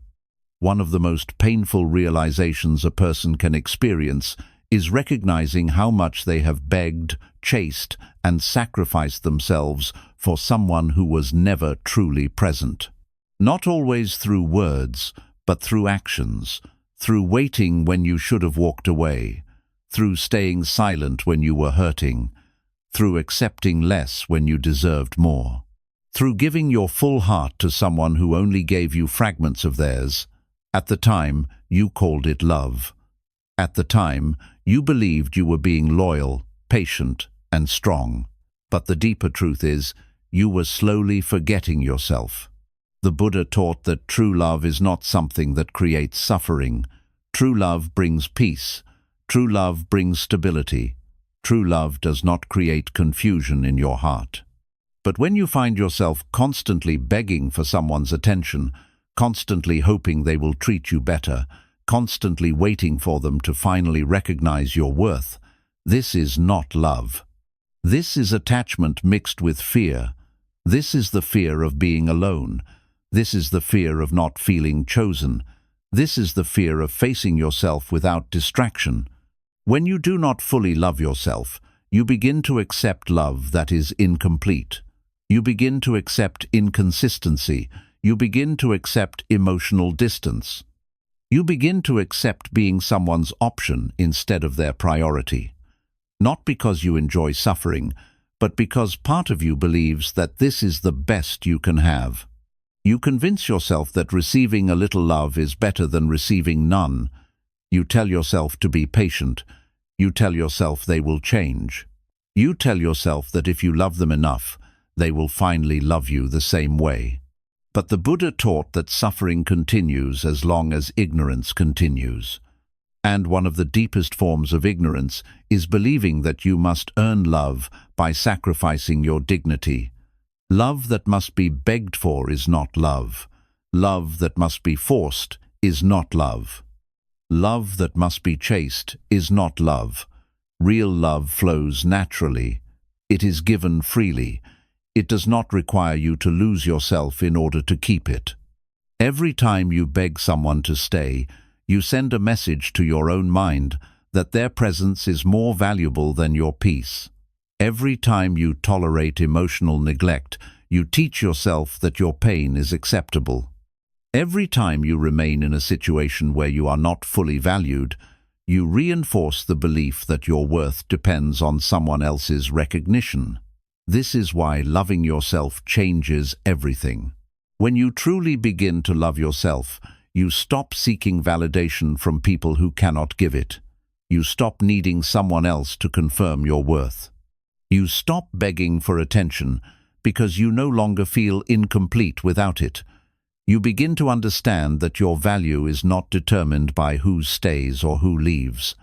One of the most painful realizations a person can experience is recognizing how much they have begged, chased, and sacrificed themselves for someone who was never truly present. Not always through words, but through actions, through waiting when you should have walked away, through staying silent when you were hurting, through accepting less when you deserved more, through giving your full heart to someone who only gave you fragments of theirs. At the time, you called it love. At the time, you believed you were being loyal, patient, and strong. But the deeper truth is, you were slowly forgetting yourself. The Buddha taught that true love is not something that creates suffering. True love brings peace. True love brings stability. True love does not create confusion in your heart. But when you find yourself constantly begging for someone's attention, constantly hoping they will treat you better, constantly waiting for them to finally recognize your worth, this is not love. This is attachment mixed with fear. This is the fear of being alone. This is the fear of not feeling chosen. This is the fear of facing yourself without distraction. When you do not fully love yourself, you begin to accept love that is incomplete. You begin to accept inconsistency. You begin to accept emotional distance. You begin to accept being someone's option instead of their priority. Not because you enjoy suffering, but because part of you believes that this is the best you can have. You convince yourself that receiving a little love is better than receiving none. You tell yourself to be patient. You tell yourself they will change. You tell yourself that if you love them enough, they will finally love you the same way. But the Buddha taught that suffering continues as long as ignorance continues. And one of the deepest forms of ignorance is believing that you must earn love by sacrificing your dignity. Love that must be begged for is not love. Love that must be forced is not love. Love that must be chased is not love. Real love flows naturally. It is given freely. It does not require you to lose yourself in order to keep it. Every time you beg someone to stay, you send a message to your own mind that their presence is more valuable than your peace. Every time you tolerate emotional neglect, you teach yourself that your pain is acceptable. Every time you remain in a situation where you are not fully valued, you reinforce the belief that your worth depends on someone else's recognition. This is why loving yourself changes everything. When you truly begin to love yourself, you stop seeking validation from people who cannot give it. You stop needing someone else to confirm your worth. You stop begging for attention because you no longer feel incomplete without it. You begin to understand that your value is not determined by who stays or who leaves.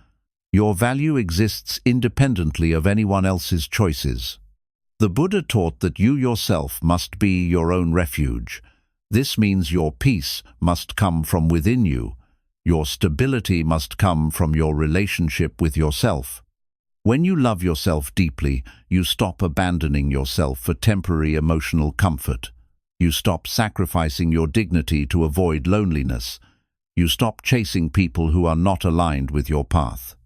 Your value exists independently of anyone else's choices. The Buddha taught that you yourself must be your own refuge. This means your peace must come from within you. Your stability must come from your relationship with yourself. When you love yourself deeply, you stop abandoning yourself for temporary emotional comfort. You stop sacrificing your dignity to avoid loneliness. You stop chasing people who are not aligned with your path.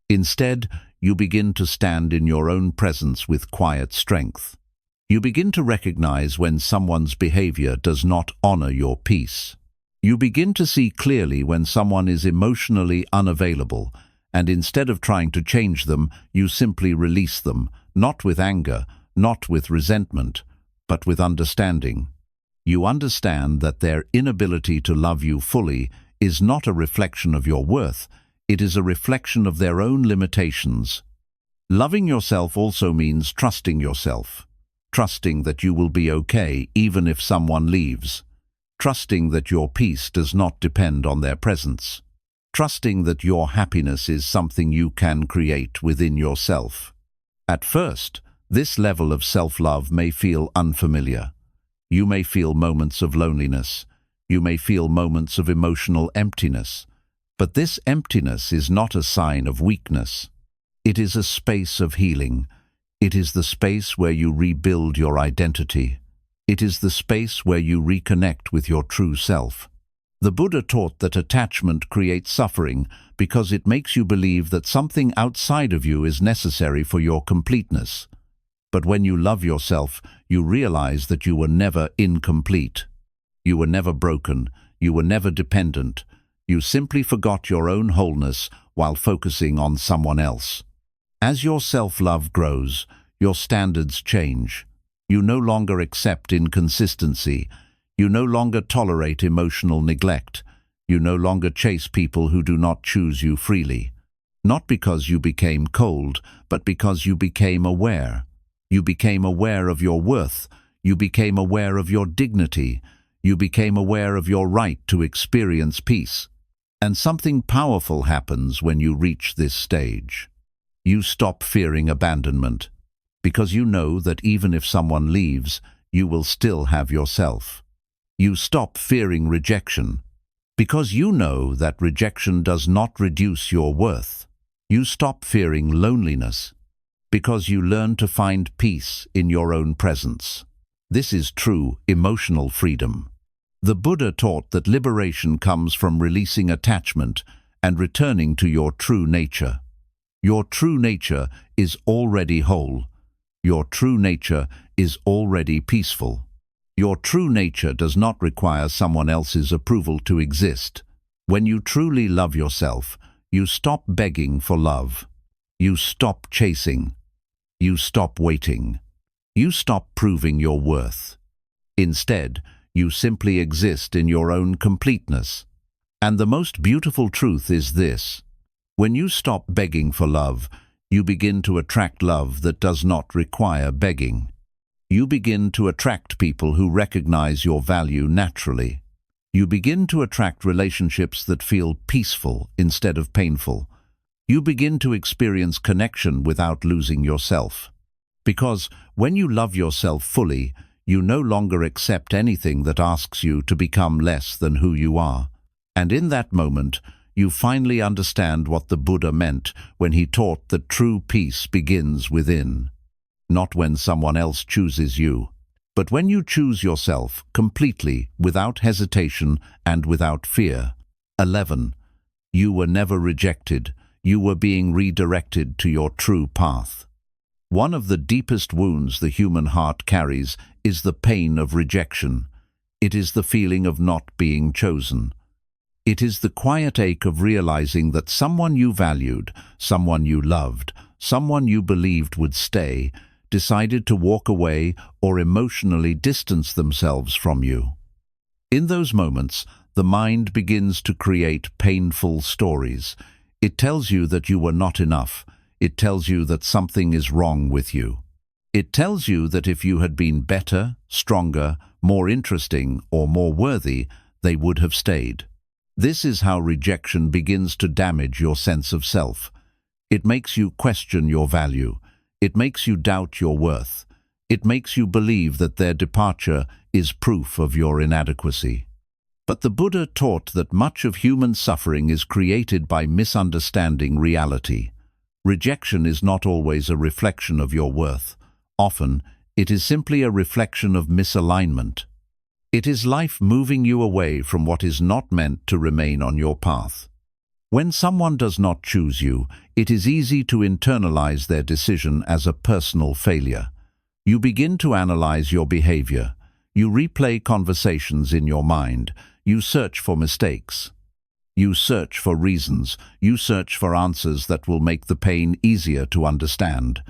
Instead, you begin to stand in your own presence with quiet strength. You begin to recognize when someone's behavior does not honor your peace. You begin to see clearly when someone is emotionally unavailable, and instead of trying to change them, you simply release them, not with anger, not with resentment, but with understanding. You understand that their inability to love you fully is not a reflection of your worth, it is a reflection of their own limitations. Loving yourself also means trusting yourself, trusting that you will be okay even if someone leaves, trusting that your peace does not depend on their presence, trusting that your happiness is something you can create within yourself. At first, this level of self-love may feel unfamiliar. You may feel moments of loneliness. You may feel moments of emotional emptiness. But this emptiness is not a sign of weakness. It is a space of healing. It is the space where you rebuild your identity. It is the space where you reconnect with your true self. The Buddha taught that attachment creates suffering because it makes you believe that something outside of you is necessary for your completeness. But when you love yourself, you realize that you were never incomplete. You were never broken. You were never dependent. You simply forgot your own wholeness while focusing on someone else. As your self-love grows, your standards change. You no longer accept inconsistency. You no longer tolerate emotional neglect. You no longer chase people who do not choose you freely. Not because you became cold, but because you became aware. You became aware of your worth. You became aware of your dignity. You became aware of your right to experience peace. And something powerful happens when you reach this stage. You stop fearing abandonment, because you know that even if someone leaves, you will still have yourself. You stop fearing rejection, because you know that rejection does not reduce your worth. You stop fearing loneliness, because you learn to find peace in your own presence. This is true emotional freedom. The Buddha taught that liberation comes from releasing attachment and returning to your true nature. Your true nature is already whole. Your true nature is already peaceful. Your true nature does not require someone else's approval to exist. When you truly love yourself, you stop begging for love. You stop chasing. You stop waiting. You stop proving your worth. Instead, you simply exist in your own completeness. And the most beautiful truth is this: when you stop begging for love, you begin to attract love that does not require begging. You begin to attract people who recognize your value naturally. You begin to attract relationships that feel peaceful instead of painful. You begin to experience connection without losing yourself. Because when you love yourself fully, you no longer accept anything that asks you to become less than who you are. And in that moment, you finally understand what the Buddha meant when he taught that true peace begins within. Not when someone else chooses you, but when you choose yourself completely, without hesitation and without fear. 11. You were never rejected. You were being redirected to your true path. One of the deepest wounds the human heart carries is the pain of rejection. It is the feeling of not being chosen. It is the quiet ache of realizing that someone you valued, someone you loved, someone you believed would stay, decided to walk away or emotionally distance themselves from you. In those moments, the mind begins to create painful stories. It tells you that you were not enough. It tells you that something is wrong with you. It tells you that if you had been better, stronger, more interesting, or more worthy, they would have stayed. This is how rejection begins to damage your sense of self. It makes you question your value. It makes you doubt your worth. It makes you believe that their departure is proof of your inadequacy. But the Buddha taught that much of human suffering is created by misunderstanding reality. Rejection is not always a reflection of your worth. Often, it is simply a reflection of misalignment. It is life moving you away from what is not meant to remain on your path. When someone does not choose you, it is easy to internalize their decision as a personal failure. You begin to analyze your behavior. You replay conversations in your mind. You search for mistakes. You search for reasons. You search for answers that will make the pain easier to understand.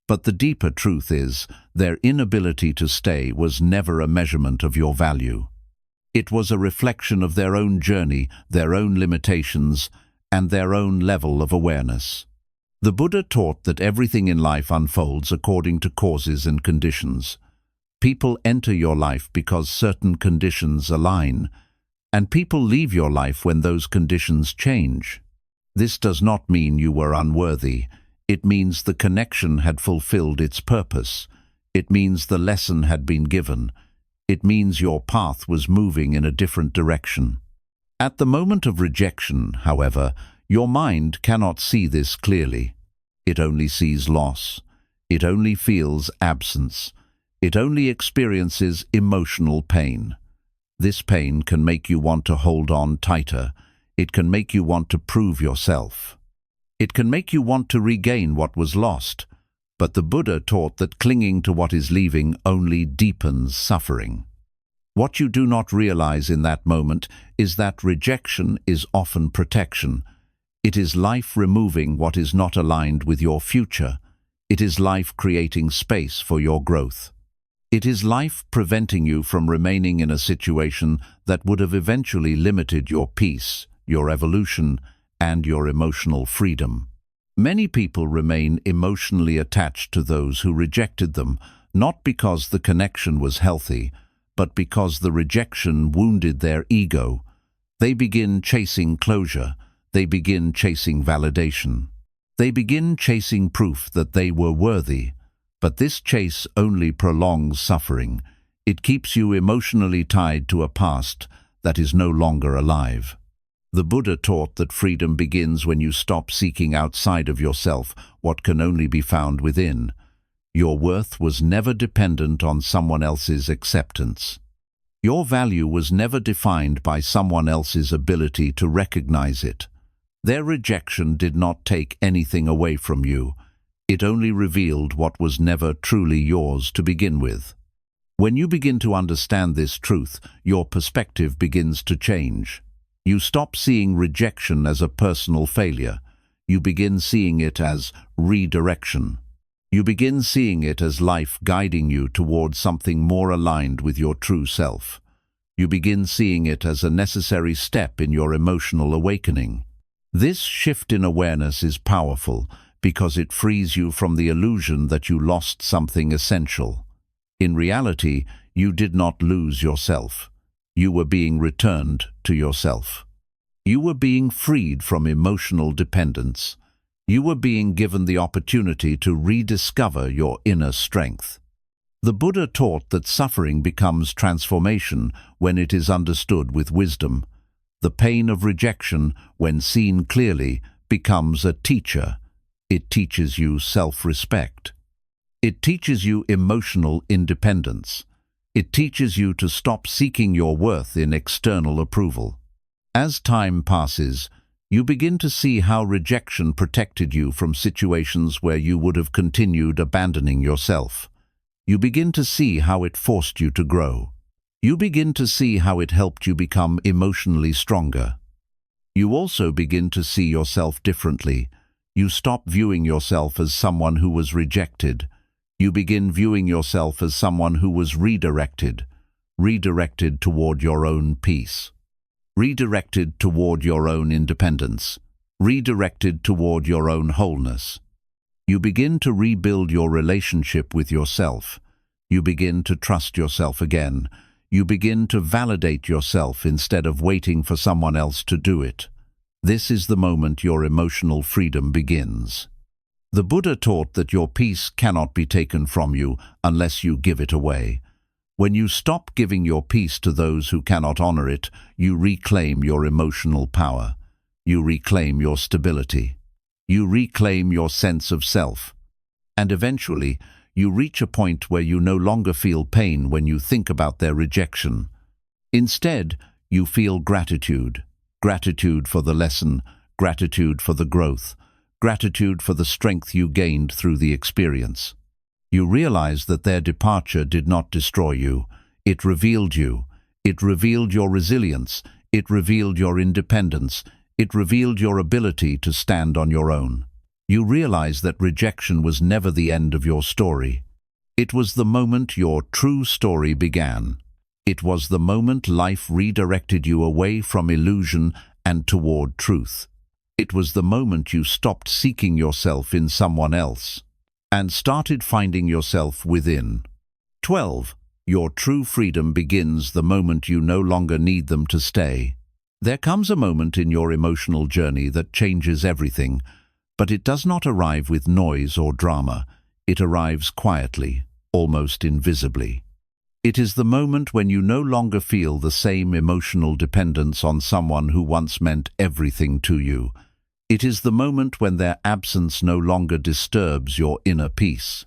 But the deeper truth is, their inability to stay was never a measurement of your value. It was a reflection of their own journey, their own limitations, and their own level of awareness. The Buddha taught that everything in life unfolds according to causes and conditions. People enter your life because certain conditions align, and people leave your life when those conditions change. This does not mean you were unworthy. It means the connection had fulfilled its purpose. It means the lesson had been given. It means your path was moving in a different direction. At the moment of rejection, however, your mind cannot see this clearly. It only sees loss. It only feels absence. It only experiences emotional pain. This pain can make you want to hold on tighter. It can make you want to prove yourself. It can make you want to regain what was lost. But the Buddha taught that clinging to what is leaving only deepens suffering. What you do not realize in that moment is that rejection is often protection. It is life removing what is not aligned with your future. It is life creating space for your growth. It is life preventing you from remaining in a situation that would have eventually limited your peace, your evolution, and your emotional freedom. Many people remain emotionally attached to those who rejected them, not because the connection was healthy, but because the rejection wounded their ego. They begin chasing closure. They begin chasing validation. They begin chasing proof that they were worthy. But this chase only prolongs suffering. It keeps you emotionally tied to a past that is no longer alive. The Buddha taught that freedom begins when you stop seeking outside of yourself what can only be found within. Your worth was never dependent on someone else's acceptance. Your value was never defined by someone else's ability to recognize it. Their rejection did not take anything away from you. It only revealed what was never truly yours to begin with. When you begin to understand this truth, your perspective begins to change. You stop seeing rejection as a personal failure. You begin seeing it as redirection. You begin seeing it as life guiding you towards something more aligned with your true self. You begin seeing it as a necessary step in your emotional awakening. This shift in awareness is powerful because it frees you from the illusion that you lost something essential. In reality, you did not lose yourself. You were being returned to yourself. You were being freed from emotional dependence. You were being given the opportunity to rediscover your inner strength. The Buddha taught that suffering becomes transformation when it is understood with wisdom. The pain of rejection, when seen clearly, becomes a teacher. It teaches you self-respect. It teaches you emotional independence. It teaches you to stop seeking your worth in external approval. As time passes, you begin to see how rejection protected you from situations where you would have continued abandoning yourself. You begin to see how it forced you to grow. You begin to see how it helped you become emotionally stronger. You also begin to see yourself differently. You stop viewing yourself as someone who was rejected. You begin viewing yourself as someone who was redirected toward your own peace, redirected toward your own independence, redirected toward your own wholeness. You begin to rebuild your relationship with yourself. You begin to trust yourself again. You begin to validate yourself instead of waiting for someone else to do it. This is the moment your emotional freedom begins. The Buddha taught that your peace cannot be taken from you unless you give it away. When you stop giving your peace to those who cannot honor it, you reclaim your emotional power. You reclaim your stability. You reclaim your sense of self. And eventually, you reach a point where you no longer feel pain when you think about their rejection. Instead, you feel gratitude. Gratitude for the lesson, gratitude for the growth, gratitude for the strength you gained through the experience. You realized that their departure did not destroy you. It revealed you. It revealed your resilience. It revealed your independence. It revealed your ability to stand on your own. You realized that rejection was never the end of your story. It was the moment your true story began. It was the moment life redirected you away from illusion and toward truth. It was the moment you stopped seeking yourself in someone else and started finding yourself within. 12. Your true freedom begins the moment you no longer need them to stay. There comes a moment in your emotional journey that changes everything, but it does not arrive with noise or drama. It arrives quietly, almost invisibly. It is the moment when you no longer feel the same emotional dependence on someone who once meant everything to you. It is the moment when their absence no longer disturbs your inner peace.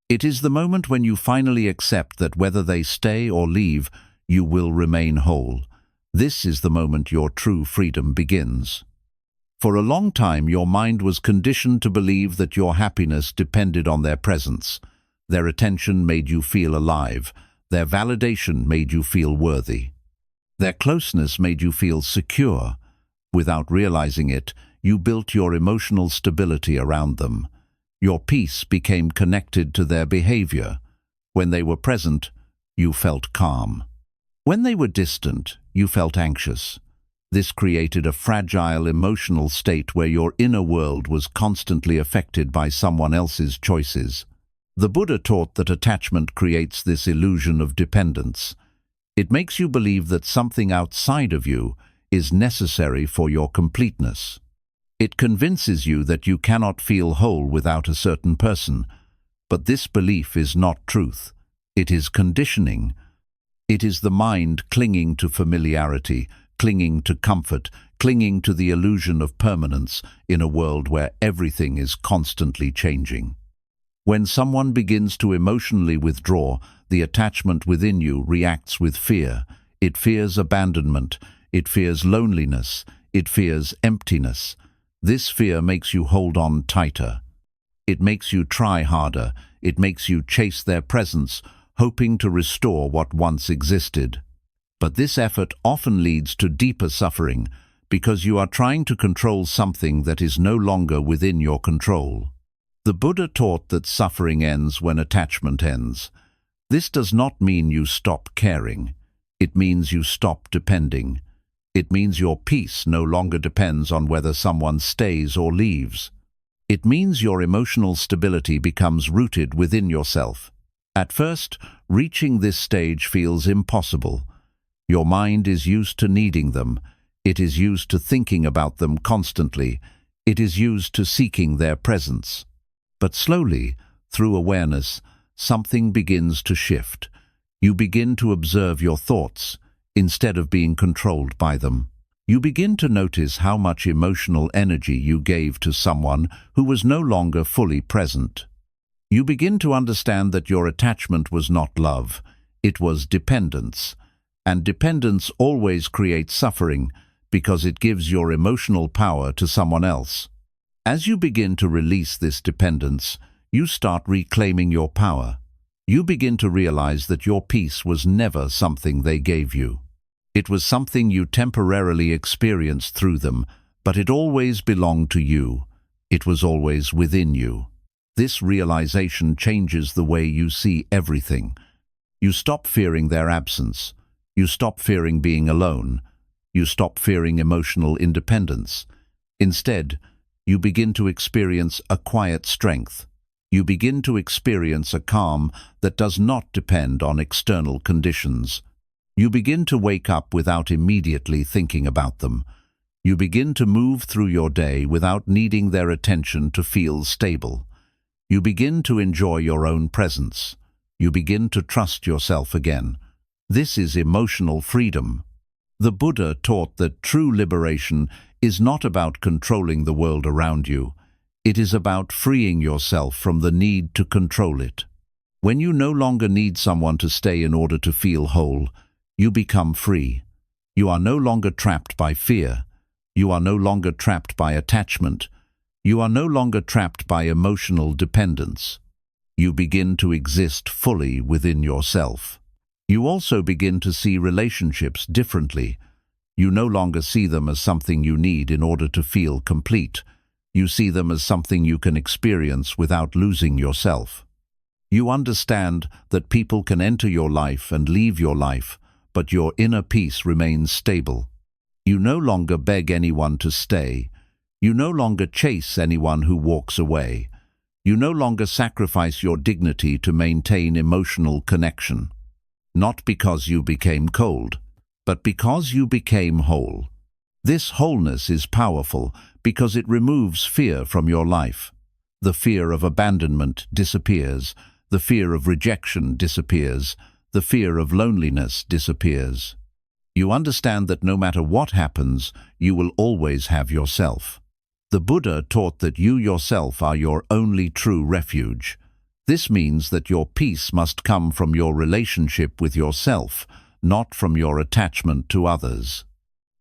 It is the moment when you finally accept that whether they stay or leave, you will remain whole. This is the moment your true freedom begins. For a long time, your mind was conditioned to believe that your happiness depended on their presence. Their attention made you feel alive. Their validation made you feel worthy. Their closeness made you feel secure. Without realizing it, you built your emotional stability around them. Your peace became connected to their behavior. When they were present, you felt calm. When they were distant, you felt anxious. This created a fragile emotional state where your inner world was constantly affected by someone else's choices. The Buddha taught that attachment creates this illusion of dependence. It makes you believe that something outside of you is necessary for your completeness. It convinces you that you cannot feel whole without a certain person. But this belief is not truth. It is conditioning. It is the mind clinging to familiarity, clinging to comfort, clinging to the illusion of permanence in a world where everything is constantly changing. When someone begins to emotionally withdraw, the attachment within you reacts with fear. It fears abandonment. It fears loneliness. It fears emptiness. This fear makes you hold on tighter. It makes you try harder. It makes you chase their presence, hoping to restore what once existed. But this effort often leads to deeper suffering because you are trying to control something that is no longer within your control. The Buddha taught that suffering ends when attachment ends. This does not mean you stop caring. It means you stop depending. It means your peace no longer depends on whether someone stays or leaves. It means your emotional stability becomes rooted within yourself. At first, reaching this stage feels impossible. Your mind is used to needing them. It is used to thinking about them constantly. It is used to seeking their presence. But slowly, through awareness, something begins to shift. You begin to observe your thoughts instead of being controlled by them. You begin to notice how much emotional energy you gave to someone who was no longer fully present. You begin to understand that your attachment was not love, it was dependence. And dependence always creates suffering because it gives your emotional power to someone else. As you begin to release this dependence, you start reclaiming your power. You begin to realize that your peace was never something they gave you. It was something you temporarily experienced through them, but it always belonged to you. It was always within you. This realization changes the way you see everything. You stop fearing their absence. You stop fearing being alone. You stop fearing emotional independence. Instead, you begin to experience a quiet strength. You begin to experience a calm that does not depend on external conditions. You begin to wake up without immediately thinking about them. You begin to move through your day without needing their attention to feel stable. You begin to enjoy your own presence. You begin to trust yourself again. This is emotional freedom. The Buddha taught that true liberation is not about controlling the world around you. It is about freeing yourself from the need to control it. When you no longer need someone to stay in order to feel whole, you become free. You are no longer trapped by fear. You are no longer trapped by attachment. You are no longer trapped by emotional dependence. You begin to exist fully within yourself. You also begin to see relationships differently. You no longer see them as something you need in order to feel complete. You see them as something you can experience without losing yourself. You understand that people can enter your life and leave your life, but your inner peace remains stable. You no longer beg anyone to stay. You no longer chase anyone who walks away. You no longer sacrifice your dignity to maintain emotional connection. Not because you became cold, but because you became whole. This wholeness is powerful because it removes fear from your life. The fear of abandonment disappears. The fear of rejection disappears. The fear of loneliness disappears. You understand that no matter what happens, you will always have yourself. The Buddha taught that you yourself are your only true refuge. This means that your peace must come from your relationship with yourself, not from your attachment to others.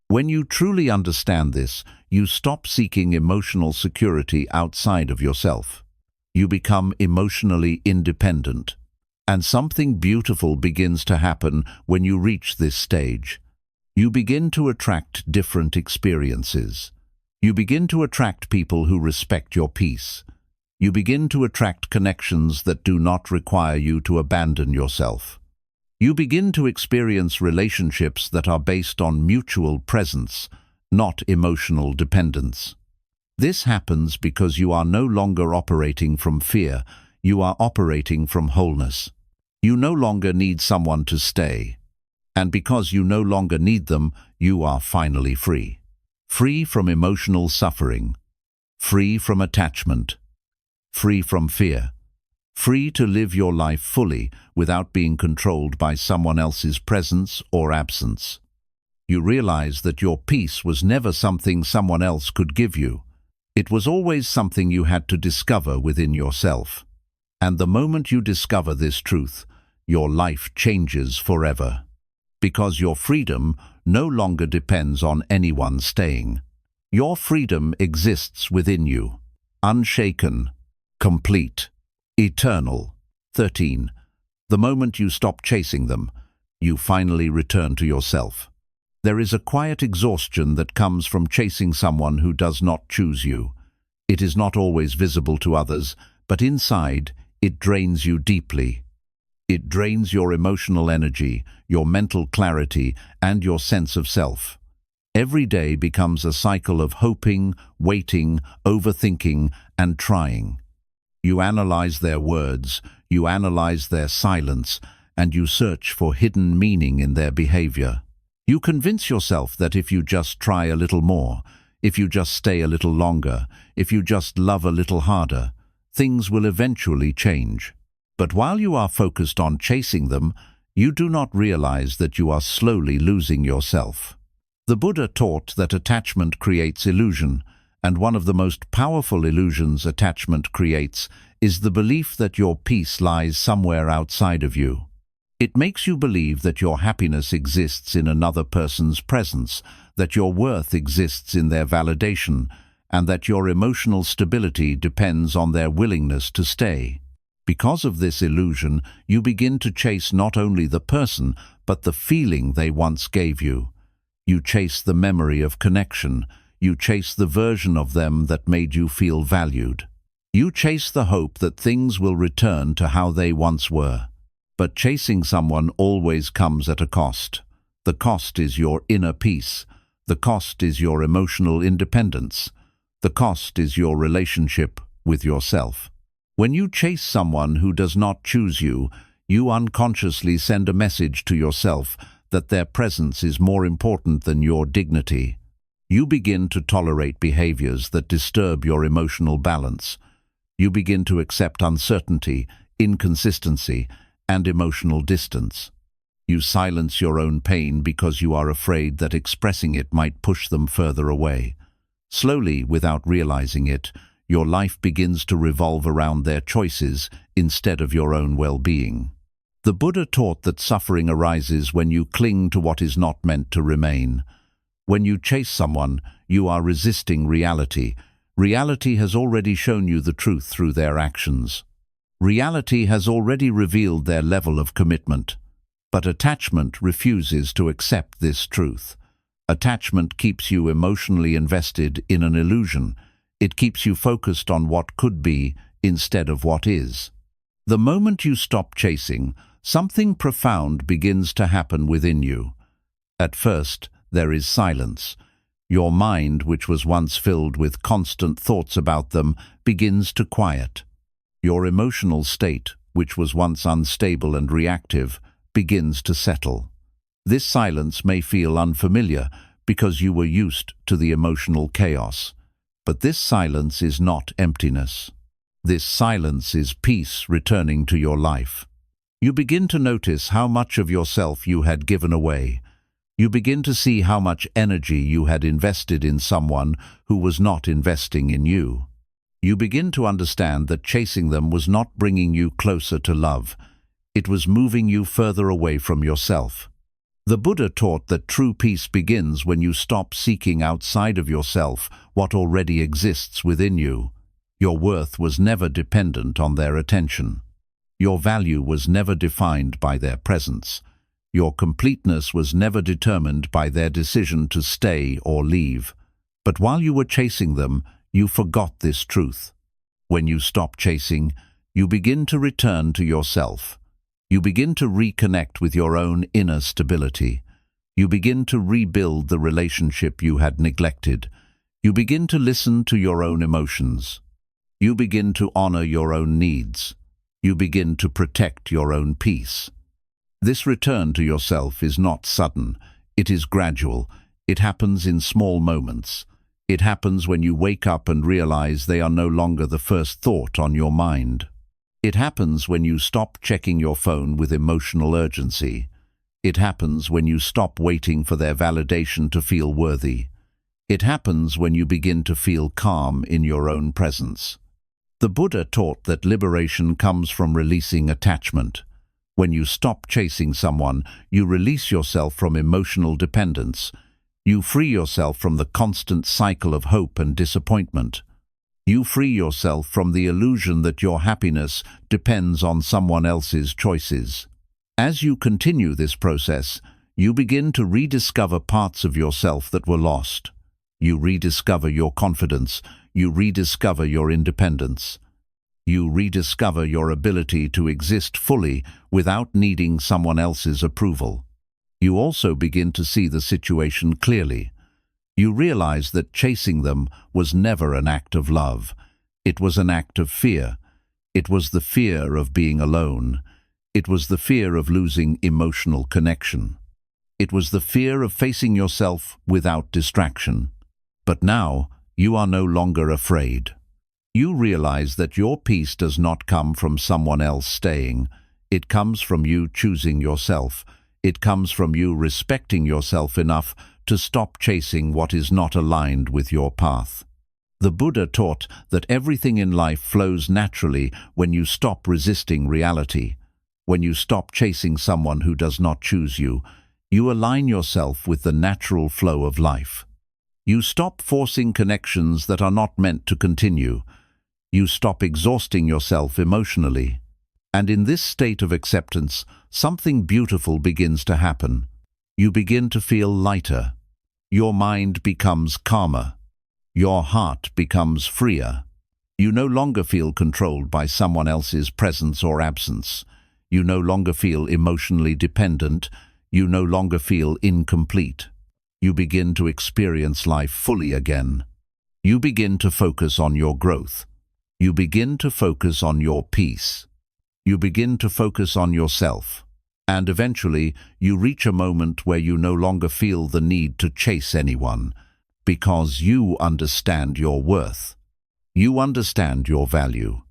When you truly understand this, you stop seeking emotional security outside of yourself. You become emotionally independent. And something beautiful begins to happen when you reach this stage. You begin to attract different experiences. You begin to attract people who respect your peace. You begin to attract connections that do not require you to abandon yourself. You begin to experience relationships that are based on mutual presence, not emotional dependence. This happens because you are no longer operating from fear, you are operating from wholeness. You no longer need someone to stay. And because you no longer need them, you are finally free. Free from emotional suffering. Free from attachment. Free from fear. Free to live your life fully without being controlled by someone else's presence or absence. You realize that your peace was never something someone else could give you. It was always something you had to discover within yourself. And the moment you discover this truth, your life changes forever. Because your freedom no longer depends on anyone staying. Your freedom exists within you, unshaken, complete, eternal. 13. The moment you stop chasing them, you finally return to yourself. There is a quiet exhaustion that comes from chasing someone who does not choose you. It is not always visible to others, but inside, it drains you deeply. It drains your emotional energy, your mental clarity, and your sense of self. Every day becomes a cycle of hoping, waiting, overthinking, and trying. You analyze their words, you analyze their silence, and you search for hidden meaning in their behavior. You convince yourself that if you just try a little more, if you just stay a little longer, if you just love a little harder, things will eventually change. But while you are focused on chasing them, you do not realize that you are slowly losing yourself. The Buddha taught that attachment creates illusion, and one of the most powerful illusions attachment creates is the belief that your peace lies somewhere outside of you. It makes you believe that your happiness exists in another person's presence, that your worth exists in their validation, and that your emotional stability depends on their willingness to stay. Because of this illusion, you begin to chase not only the person, but the feeling they once gave you. You chase the memory of connection. You chase the version of them that made you feel valued. You chase the hope that things will return to how they once were. But chasing someone always comes at a cost. The cost is your inner peace. The cost is your emotional independence. The cost is your relationship with yourself. When you chase someone who does not choose you, you unconsciously send a message to yourself that their presence is more important than your dignity. You begin to tolerate behaviors that disturb your emotional balance. You begin to accept uncertainty, inconsistency, and emotional distance. You silence your own pain because you are afraid that expressing it might push them further away. Slowly, without realizing it, your life begins to revolve around their choices instead of your own well-being. The Buddha taught that suffering arises when you cling to what is not meant to remain. When you chase someone, you are resisting reality. Reality has already shown you the truth through their actions. Reality has already revealed their level of commitment, but attachment refuses to accept this truth. Attachment keeps you emotionally invested in an illusion. It keeps you focused on what could be instead of what is. The moment you stop chasing, something profound begins to happen within you. At first, there is silence. Your mind, which was once filled with constant thoughts about them, begins to quiet. Your emotional state, which was once unstable and reactive, begins to settle. This silence may feel unfamiliar because you were used to the emotional chaos. But this silence is not emptiness. This silence is peace returning to your life. You begin to notice how much of yourself you had given away. You begin to see how much energy you had invested in someone who was not investing in you. You begin to understand that chasing them was not bringing you closer to love. It was moving you further away from yourself. The Buddha taught that true peace begins when you stop seeking outside of yourself what already exists within you. Your worth was never dependent on their attention. Your value was never defined by their presence. Your completeness was never determined by their decision to stay or leave. But while you were chasing them, you forgot this truth. When you stop chasing, you begin to return to yourself. You begin to reconnect with your own inner stability. You begin to rebuild the relationship you had neglected. You begin to listen to your own emotions. You begin to honor your own needs. You begin to protect your own peace. This return to yourself is not sudden. It is gradual. It happens in small moments. It happens when you wake up and realize they are no longer the first thought on your mind. It happens when you stop checking your phone with emotional urgency. It happens when you stop waiting for their validation to feel worthy. It happens when you begin to feel calm in your own presence. The Buddha taught that liberation comes from releasing attachment. When you stop chasing someone, you release yourself from emotional dependence. You free yourself from the constant cycle of hope and disappointment. You free yourself from the illusion that your happiness depends on someone else's choices. As you continue this process, you begin to rediscover parts of yourself that were lost. You rediscover your confidence. You rediscover your independence. You rediscover your ability to exist fully without needing someone else's approval. You also begin to see the situation clearly. You realize that chasing them was never an act of love. It was an act of fear. It was the fear of being alone. It was the fear of losing emotional connection. It was the fear of facing yourself without distraction. But now, you are no longer afraid. You realize that your peace does not come from someone else staying. It comes from you choosing yourself. It comes from you respecting yourself enough to stop chasing what is not aligned with your path. The Buddha taught that everything in life flows naturally when you stop resisting reality. When you stop chasing someone who does not choose you, you align yourself with the natural flow of life. You stop forcing connections that are not meant to continue. You stop exhausting yourself emotionally. And in this state of acceptance, something beautiful begins to happen. You begin to feel lighter. Your mind becomes calmer. Your heart becomes freer. You no longer feel controlled by someone else's presence or absence. You no longer feel emotionally dependent. You no longer feel incomplete. You begin to experience life fully again. You begin to focus on your growth. You begin to focus on your peace. You begin to focus on yourself. And eventually, you reach a moment where you no longer feel the need to chase anyone, because you understand your worth. You understand your value.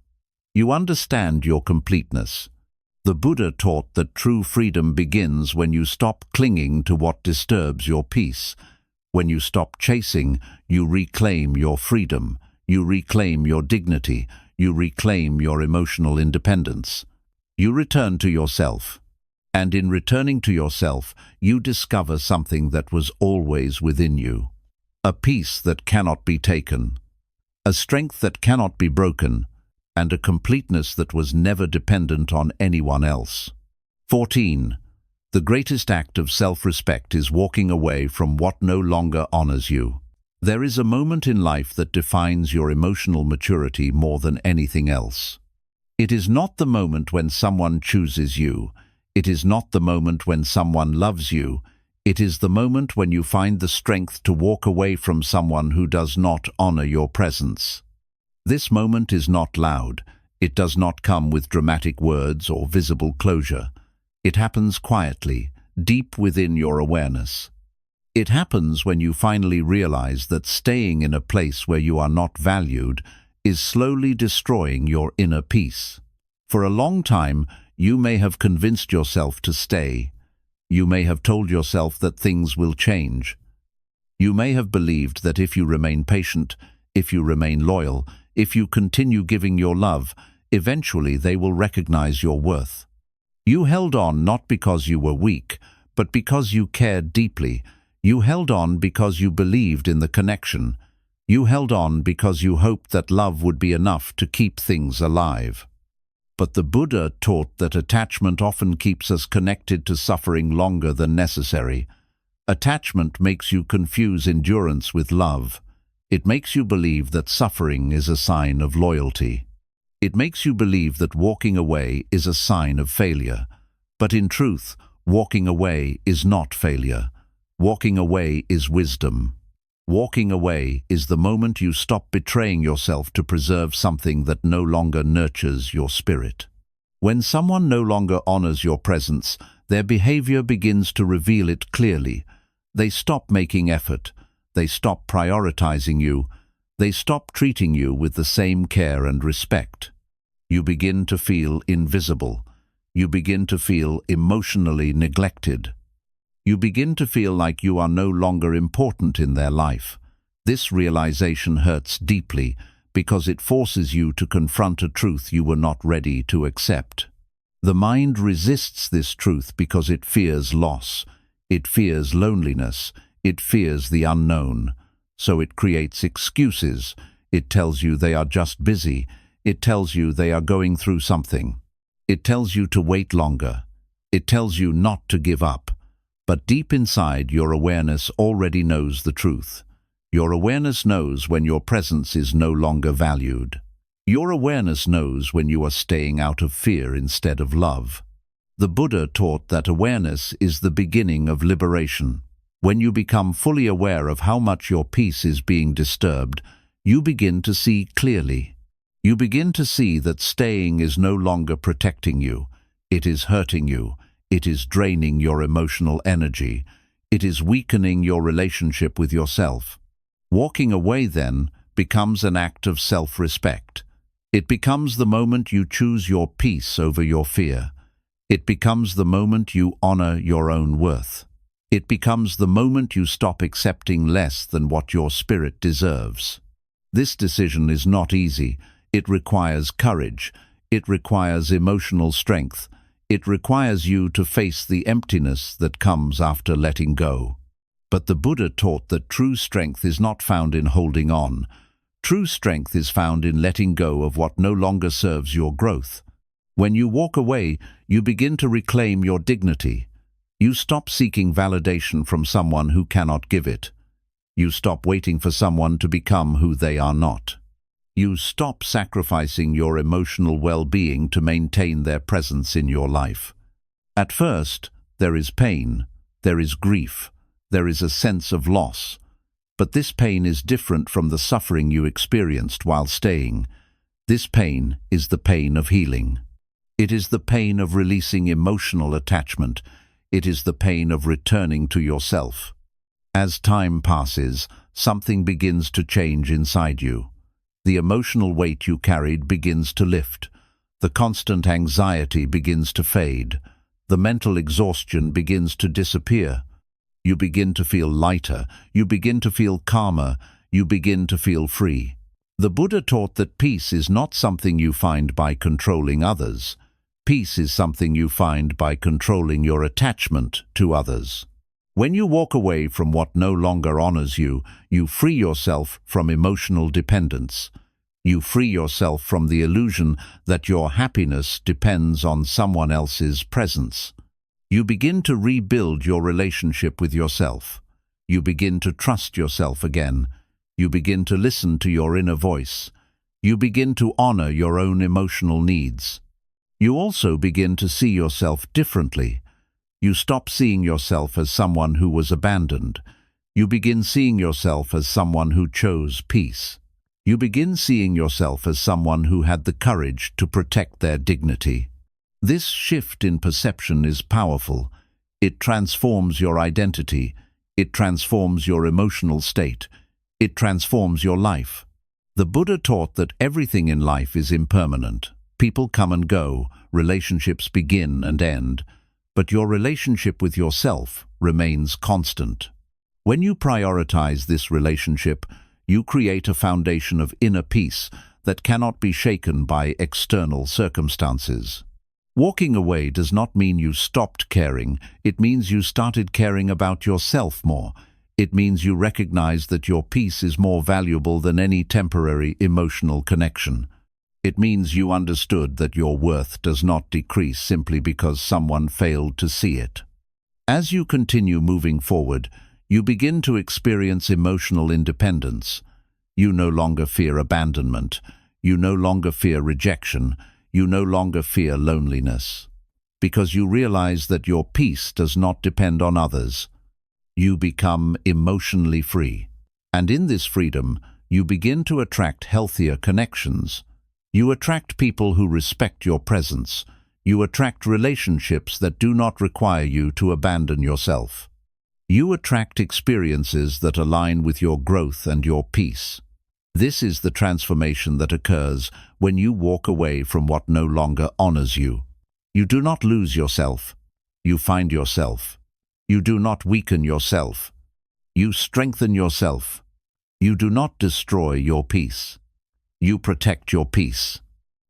You understand your completeness. The Buddha taught that true freedom begins when you stop clinging to what disturbs your peace. When you stop chasing, you reclaim your freedom. You reclaim your dignity. You reclaim your emotional independence. You return to yourself. And in returning to yourself, you discover something that was always within you. A peace that cannot be taken. A strength that cannot be broken. and a completeness that was never dependent on anyone else. 14. The greatest act of self-respect is walking away from what no longer honors you. There is a moment in life that defines your emotional maturity more than anything else. It is not the moment when someone chooses you. It is not the moment when someone loves you. It is the moment when you find the strength to walk away from someone who does not honor your presence. This moment is not loud. It does not come with dramatic words or visible closure. It happens quietly, deep within your awareness. It happens when you finally realize that staying in a place where you are not valued is slowly destroying your inner peace. For a long time, you may have convinced yourself to stay. You may have told yourself that things will change. You may have believed that if you remain patient, if you remain loyal, if you continue giving your love, eventually they will recognize your worth. You held on not because you were weak, but because you cared deeply. You held on because you believed in the connection. You held on because you hoped that love would be enough to keep things alive. But the Buddha taught that attachment often keeps us connected to suffering longer than necessary. Attachment makes you confuse endurance with love. It makes you believe that suffering is a sign of loyalty. It makes you believe that walking away is a sign of failure. But in truth, walking away is not failure. Walking away is wisdom. Walking away is the moment you stop betraying yourself to preserve something that no longer nurtures your spirit. When someone no longer honors your presence, their behavior begins to reveal it clearly. They stop making effort. They stop prioritizing you. They stop treating you with the same care and respect. You begin to feel invisible. You begin to feel emotionally neglected. You begin to feel like you are no longer important in their life. This realization hurts deeply because it forces you to confront a truth you were not ready to accept. The mind resists this truth because it fears loss. It fears loneliness. It fears the unknown. So it creates excuses. It tells you they are just busy. It tells you they are going through something. It tells you to wait longer. It tells you not to give up. But deep inside, your awareness already knows the truth. Your awareness knows when your presence is no longer valued. Your awareness knows when you are staying out of fear instead of love. The Buddha taught that awareness is the beginning of liberation. When you become fully aware of how much your peace is being disturbed, you begin to see clearly. You begin to see that staying is no longer protecting you. It is hurting you. It is draining your emotional energy. It is weakening your relationship with yourself. Walking away, then, becomes an act of self-respect. It becomes the moment you choose your peace over your fear. It becomes the moment you honor your own worth. It becomes the moment you stop accepting less than what your spirit deserves. This decision is not easy. It requires courage. It requires emotional strength. It requires you to face the emptiness that comes after letting go. But the Buddha taught that true strength is not found in holding on. True strength is found in letting go of what no longer serves your growth. When you walk away, you begin to reclaim your dignity. You stop seeking validation from someone who cannot give it. You stop waiting for someone to become who they are not. You stop sacrificing your emotional well-being to maintain their presence in your life. At first, there is pain, there is grief, there is a sense of loss. But this pain is different from the suffering you experienced while staying. This pain is the pain of healing. It is the pain of releasing emotional attachment. It is the pain of returning to yourself. As time passes, something begins to change inside you. The emotional weight you carried begins to lift. The constant anxiety begins to fade. The mental exhaustion begins to disappear. You begin to feel lighter. You begin to feel calmer. You begin to feel free. The Buddha taught that peace is not something you find by controlling others. Peace is something you find by controlling your attachment to others. When you walk away from what no longer honors you, you free yourself from emotional dependence. You free yourself from the illusion that your happiness depends on someone else's presence. You begin to rebuild your relationship with yourself. You begin to trust yourself again. You begin to listen to your inner voice. You begin to honor your own emotional needs. You also begin to see yourself differently. You stop seeing yourself as someone who was abandoned. You begin seeing yourself as someone who chose peace. You begin seeing yourself as someone who had the courage to protect their dignity. This shift in perception is powerful. It transforms your identity. It transforms your emotional state. It transforms your life. The Buddha taught that everything in life is impermanent. People come and go, relationships begin and end, but your relationship with yourself remains constant. When you prioritize this relationship, you create a foundation of inner peace that cannot be shaken by external circumstances. Walking away does not mean you stopped caring. It means you started caring about yourself more. It means you recognize that your peace is more valuable than any temporary emotional connection. It means you understood that your worth does not decrease simply because someone failed to see it. As you continue moving forward, you begin to experience emotional independence. You no longer fear abandonment. You no longer fear rejection. You no longer fear loneliness. Because you realize that your peace does not depend on others. You become emotionally free. And in this freedom, you begin to attract healthier connections. You attract people who respect your presence. You attract relationships that do not require you to abandon yourself. You attract experiences that align with your growth and your peace. This is the transformation that occurs when you walk away from what no longer honors you. You do not lose yourself. You find yourself. You do not weaken yourself. You strengthen yourself. You do not destroy your peace. You protect your peace.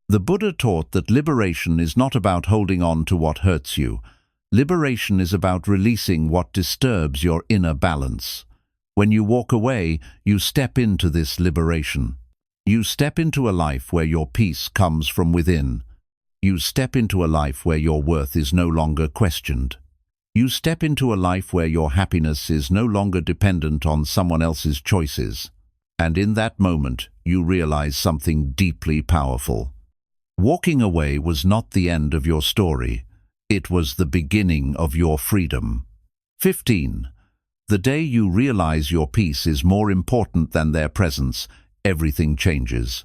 The Buddha taught that liberation is not about holding on to what hurts you. Liberation is about releasing what disturbs your inner balance. When you walk away, you step into this liberation. You step into a life where your peace comes from within. You step into a life where your worth is no longer questioned. You step into a life where your happiness is no longer dependent on someone else's choices. And in that moment, you realize something deeply powerful. Walking away was not the end of your story. It was the beginning of your freedom. 15. The day you realize your peace is more important than their presence, everything changes.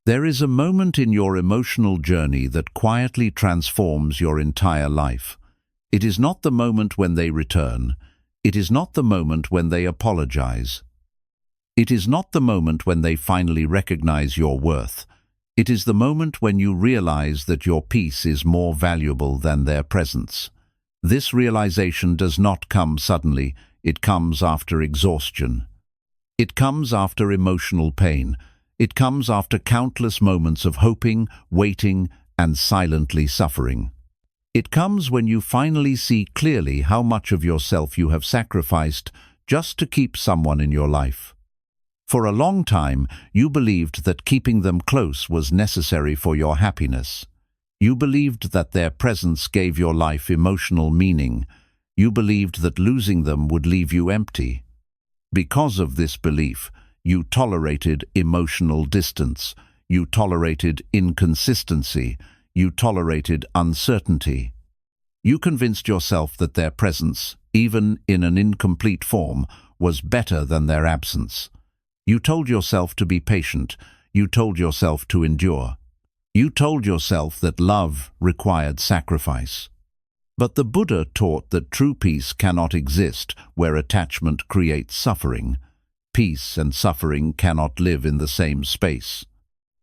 There is a moment in your emotional journey that quietly transforms your entire life. It is not the moment when they return. It is not the moment when they apologize. It is not the moment when they finally recognize your worth. It is the moment when you realize that your peace is more valuable than their presence. This realization does not come suddenly. It comes after exhaustion. It comes after emotional pain. It comes after countless moments of hoping, waiting, and silently suffering. It comes when you finally see clearly how much of yourself you have sacrificed just to keep someone in your life. For a long time, you believed that keeping them close was necessary for your happiness. You believed that their presence gave your life emotional meaning. You believed that losing them would leave you empty. Because of this belief, you tolerated emotional distance. You tolerated inconsistency. You tolerated uncertainty. You convinced yourself that their presence, even in an incomplete form, was better than their absence. You told yourself to be patient. You told yourself to endure. You told yourself that love required sacrifice. But the Buddha taught that true peace cannot exist where attachment creates suffering. Peace and suffering cannot live in the same space.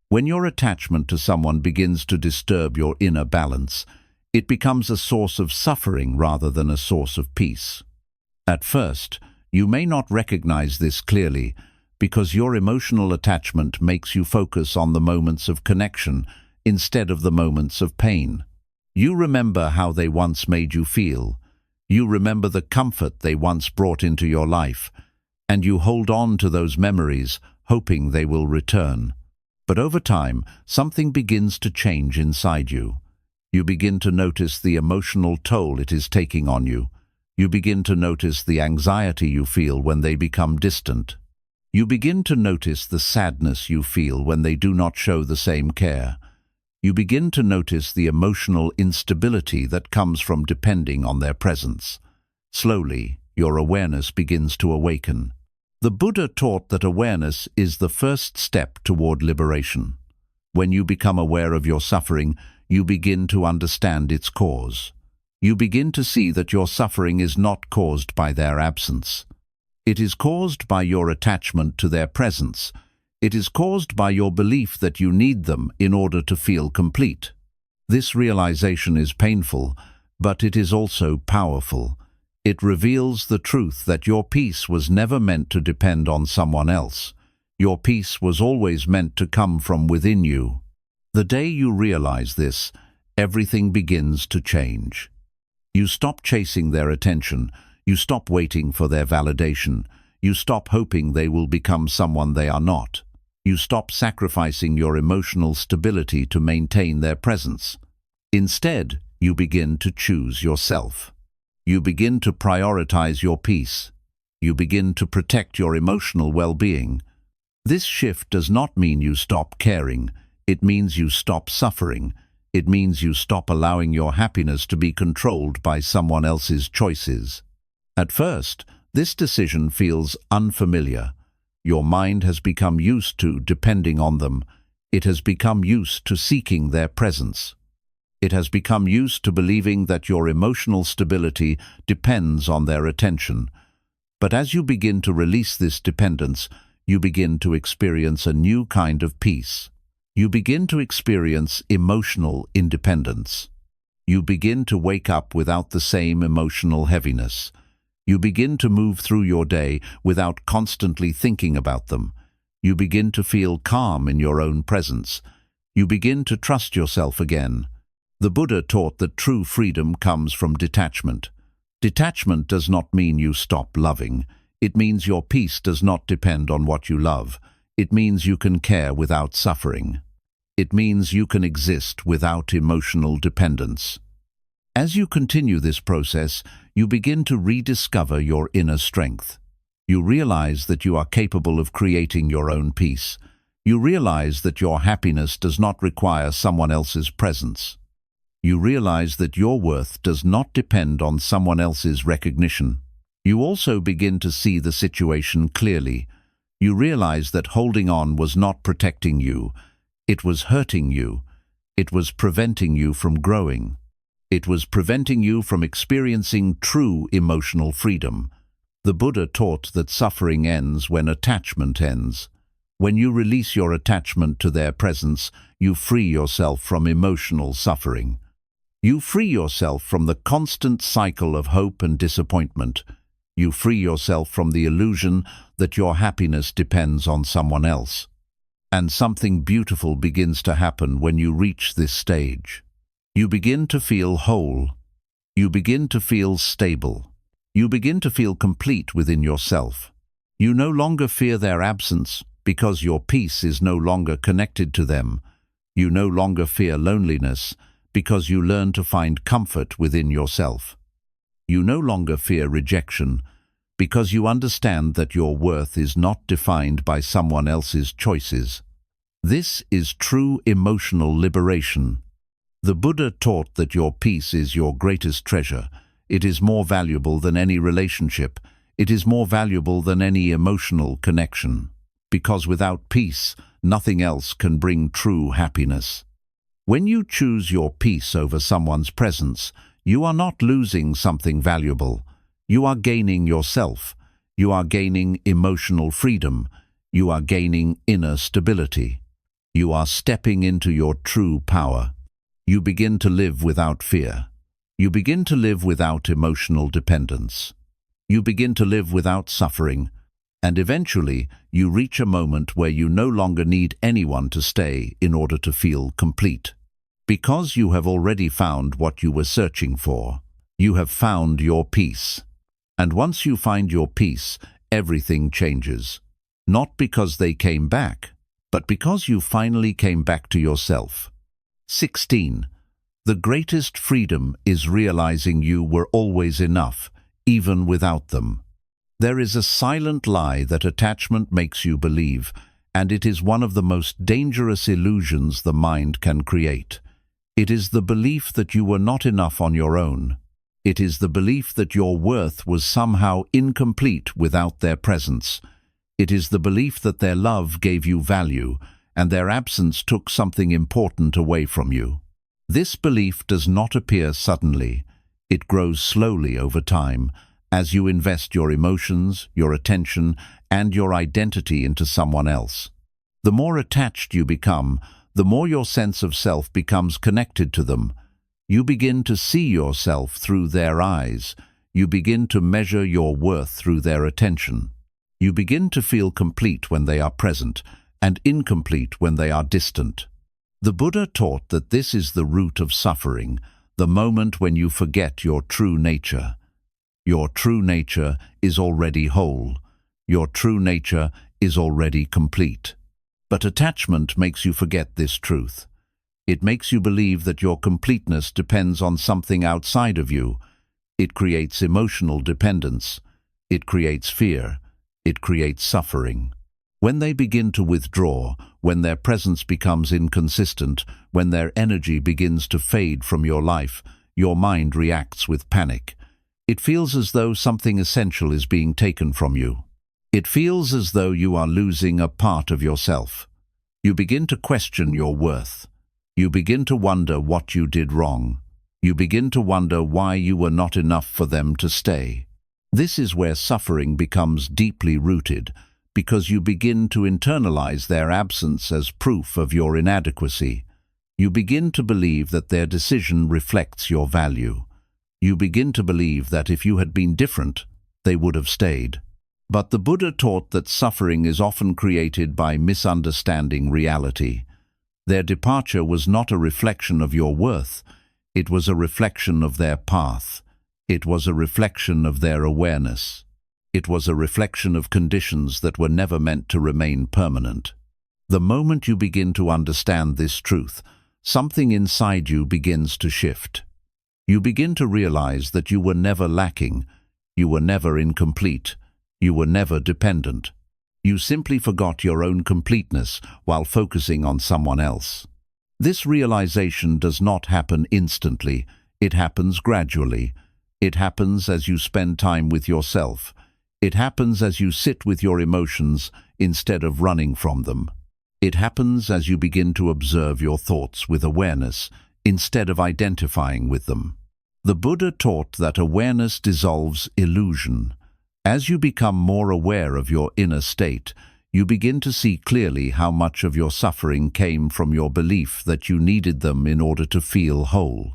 When your attachment to someone begins to disturb your inner balance, it becomes a source of suffering rather than a source of peace. At first, you may not recognize this clearly, because your emotional attachment makes you focus on the moments of connection instead of the moments of pain. You remember how they once made you feel. You remember the comfort they once brought into your life, and you hold on to those memories, hoping they will return. But over time, something begins to change inside you. You begin to notice the emotional toll it is taking on you. You begin to notice the anxiety you feel when they become distant. You begin to notice the sadness you feel when they do not show the same care. You begin to notice the emotional instability that comes from depending on their presence. Slowly, your awareness begins to awaken. The Buddha taught that awareness is the first step toward liberation. When you become aware of your suffering, you begin to understand its cause. You begin to see that your suffering is not caused by their absence. It is caused by your attachment to their presence. It is caused by your belief that you need them in order to feel complete. This realization is painful, but it is also powerful. It reveals the truth that your peace was never meant to depend on someone else. Your peace was always meant to come from within you. The day you realize this, everything begins to change. You stop chasing their attention. You stop waiting for their validation. You stop hoping they will become someone they are not. You stop sacrificing your emotional stability to maintain their presence. Instead, you begin to choose yourself. You begin to prioritize your peace. You begin to protect your emotional well-being. This shift does not mean you stop caring. It means you stop suffering. It means you stop allowing your happiness to be controlled by someone else's choices. At first, this decision feels unfamiliar. Your mind has become used to depending on them. It has become used to seeking their presence. It has become used to believing that your emotional stability depends on their attention. But as you begin to release this dependence, you begin to experience a new kind of peace. You begin to experience emotional independence. You begin to wake up without the same emotional heaviness. You begin to move through your day without constantly thinking about them. You begin to feel calm in your own presence. You begin to trust yourself again. The Buddha taught that true freedom comes from detachment. Detachment does not mean you stop loving. It means your peace does not depend on what you love. It means you can care without suffering. It means you can exist without emotional dependence. As you continue this process, you begin to rediscover your inner strength. You realize that you are capable of creating your own peace. You realize that your happiness does not require someone else's presence. You realize that your worth does not depend on someone else's recognition. You also begin to see the situation clearly. You realize that holding on was not protecting you. It was hurting you. It was preventing you from growing. It was preventing you from experiencing true emotional freedom. The Buddha taught that suffering ends when attachment ends. When you release your attachment to their presence, you free yourself from emotional suffering. You free yourself from the constant cycle of hope and disappointment. You free yourself from the illusion that your happiness depends on someone else. And something beautiful begins to happen when you reach this stage. You begin to feel whole. You begin to feel stable. You begin to feel complete within yourself. You no longer fear their absence because your peace is no longer connected to them. You no longer fear loneliness because you learn to find comfort within yourself. You no longer fear rejection because you understand that your worth is not defined by someone else's choices. This is true emotional liberation. The Buddha taught that your peace is your greatest treasure. It is more valuable than any relationship. It is more valuable than any emotional connection. Because without peace, nothing else can bring true happiness. When you choose your peace over someone's presence, you are not losing something valuable. You are gaining yourself. You are gaining emotional freedom. You are gaining inner stability. You are stepping into your true power. You begin to live without fear. You begin to live without emotional dependence. You begin to live without suffering. And eventually, you reach a moment where you no longer need anyone to stay in order to feel complete. Because you have already found what you were searching for. You have found your peace. And once you find your peace, everything changes. Not because they came back, but because you finally came back to yourself. 16. The greatest freedom is realizing you were always enough, even without them. There is a silent lie that attachment makes you believe, and it is one of the most dangerous illusions the mind can create. It is the belief that you were not enough on your own. It is the belief that your worth was somehow incomplete without their presence. It is the belief that their love gave you value, and their absence took something important away from you. This belief does not appear suddenly. It grows slowly over time, as you invest your emotions, your attention, and your identity into someone else. The more attached you become, the more your sense of self becomes connected to them. You begin to see yourself through their eyes. You begin to measure your worth through their attention. You begin to feel complete when they are present, and incomplete when they are distant. The Buddha taught that this is the root of suffering, the moment when you forget your true nature. Your true nature is already whole. Your true nature is already complete. But attachment makes you forget this truth. It makes you believe that your completeness depends on something outside of you. It creates emotional dependence. It creates fear. It creates suffering. When they begin to withdraw, when their presence becomes inconsistent, when their energy begins to fade from your life, your mind reacts with panic. It feels as though something essential is being taken from you. It feels as though you are losing a part of yourself. You begin to question your worth. You begin to wonder what you did wrong. You begin to wonder why you were not enough for them to stay. This is where suffering becomes deeply rooted, because you begin to internalize their absence as proof of your inadequacy. You begin to believe that their decision reflects your value. You begin to believe that if you had been different, they would have stayed. But the Buddha taught that suffering is often created by misunderstanding reality. Their departure was not a reflection of your worth. It was a reflection of their path. It was a reflection of their awareness. It was a reflection of conditions that were never meant to remain permanent. The moment you begin to understand this truth, something inside you begins to shift. You begin to realize that you were never lacking, you were never incomplete, you were never dependent. You simply forgot your own completeness while focusing on someone else. This realization does not happen instantly. It happens gradually. It happens as you spend time with yourself. It happens as you sit with your emotions instead of running from them. It happens as you begin to observe your thoughts with awareness instead of identifying with them. The Buddha taught that awareness dissolves illusion. As you become more aware of your inner state, you begin to see clearly how much of your suffering came from your belief that you needed them in order to feel whole.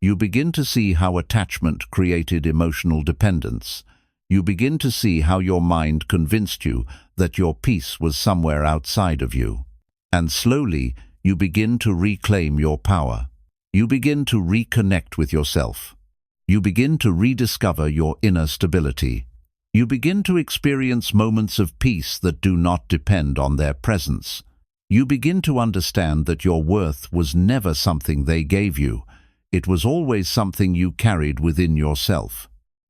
You begin to see how attachment created emotional dependence. You begin to see how your mind convinced you that your peace was somewhere outside of you. And slowly, you begin to reclaim your power. You begin to reconnect with yourself. You begin to rediscover your inner stability. You begin to experience moments of peace that do not depend on their presence. You begin to understand that your worth was never something they gave you. It was always something you carried within yourself.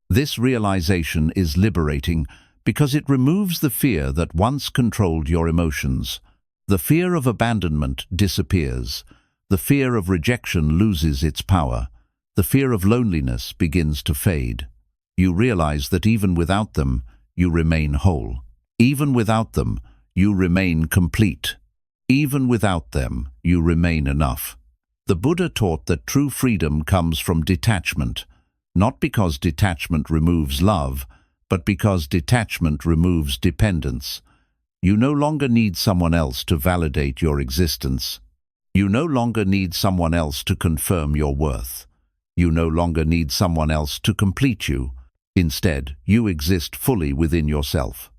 This realization is liberating because it removes the fear that once controlled your emotions. The fear of abandonment disappears. The fear of rejection loses its power. The fear of loneliness begins to fade. You realize that even without them, you remain whole. Even without them, you remain complete. Even without them, you remain enough. The Buddha taught that true freedom comes from detachment, not because detachment removes love, but because detachment removes dependence. You no longer need someone else to validate your existence. You no longer need someone else to confirm your worth. You no longer need someone else to complete you. Instead, you exist fully within yourself.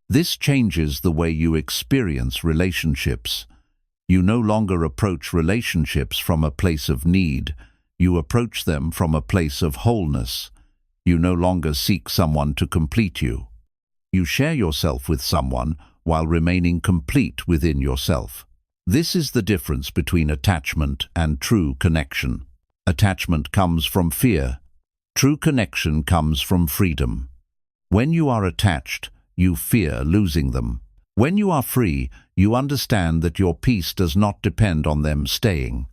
This changes the way you experience relationships. You no longer approach relationships from a place of need. You approach them from a place of wholeness. You no longer seek someone to complete you. You share yourself with someone while remaining complete within yourself. This is the difference between attachment and true connection. Attachment comes from fear. True connection comes from freedom. When you are attached, you fear losing them. When you are free, you understand that your peace does not depend on them staying.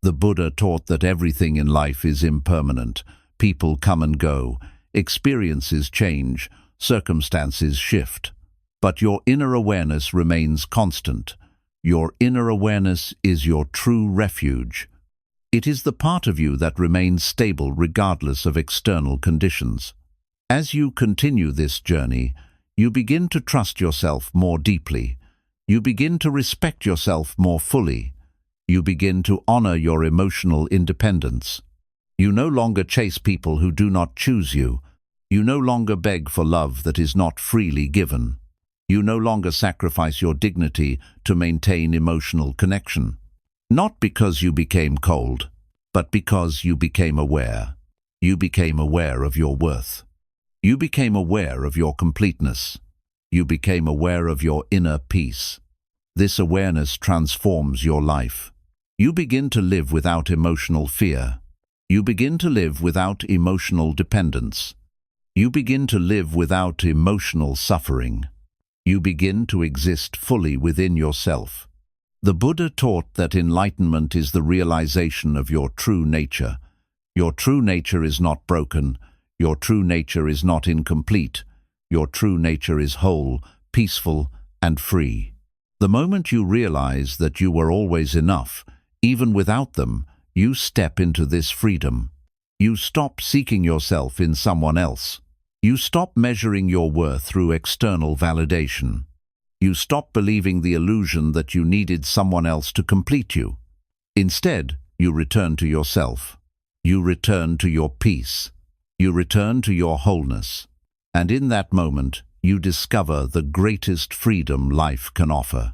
The Buddha taught that everything in life is impermanent. People come and go, experiences change, circumstances shift. But your inner awareness remains constant. Your inner awareness is your true refuge. It is the part of you that remains stable regardless of external conditions. As you continue this journey, you begin to trust yourself more deeply. You begin to respect yourself more fully. You begin to honor your emotional independence. You no longer chase people who do not choose you. You no longer beg for love that is not freely given. You no longer sacrifice your dignity to maintain emotional connection. Not because you became cold, but because you became aware. You became aware of your worth. You became aware of your completeness. You became aware of your inner peace. This awareness transforms your life. You begin to live without emotional fear. You begin to live without emotional dependence. You begin to live without emotional suffering. You begin to exist fully within yourself. The Buddha taught that enlightenment is the realization of your true nature. Your true nature is not broken. Your true nature is not incomplete. Your true nature is whole, peaceful, and free. The moment you realize that you were always enough, even without them, you step into this freedom. You stop seeking yourself in someone else. You stop measuring your worth through external validation. You stop believing the illusion that you needed someone else to complete you. Instead, you return to yourself. You return to your peace. You return to your wholeness. And in that moment, you discover the greatest freedom life can offer.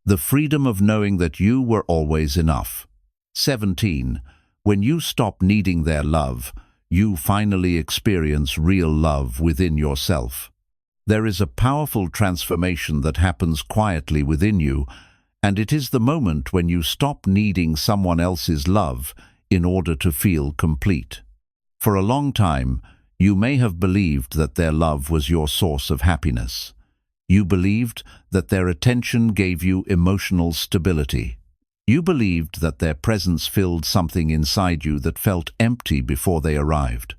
The freedom of knowing that you were always enough. 17. When you stop needing their love, you finally experience real love within yourself. There is a powerful transformation that happens quietly within you, and it is the moment when you stop needing someone else's love in order to feel complete. For a long time, you may have believed that their love was your source of happiness. You believed that their attention gave you emotional stability. You believed that their presence filled something inside you that felt empty before they arrived.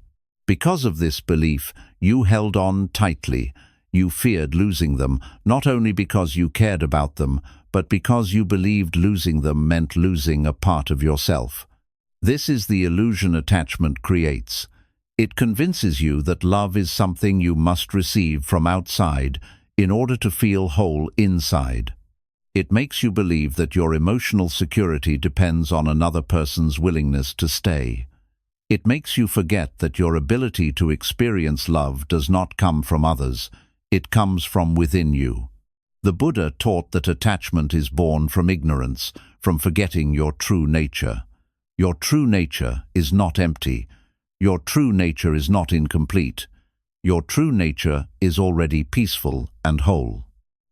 Because of this belief, you held on tightly. You feared losing them, not only because you cared about them, but because you believed losing them meant losing a part of yourself. This is the illusion attachment creates. It convinces you that love is something you must receive from outside in order to feel whole inside. It makes you believe that your emotional security depends on another person's willingness to stay. It makes you forget that your ability to experience love does not come from others. It comes from within you. The Buddha taught that attachment is born from ignorance, from forgetting your true nature. Your true nature is not empty. Your true nature is not incomplete. Your true nature is already peaceful and whole.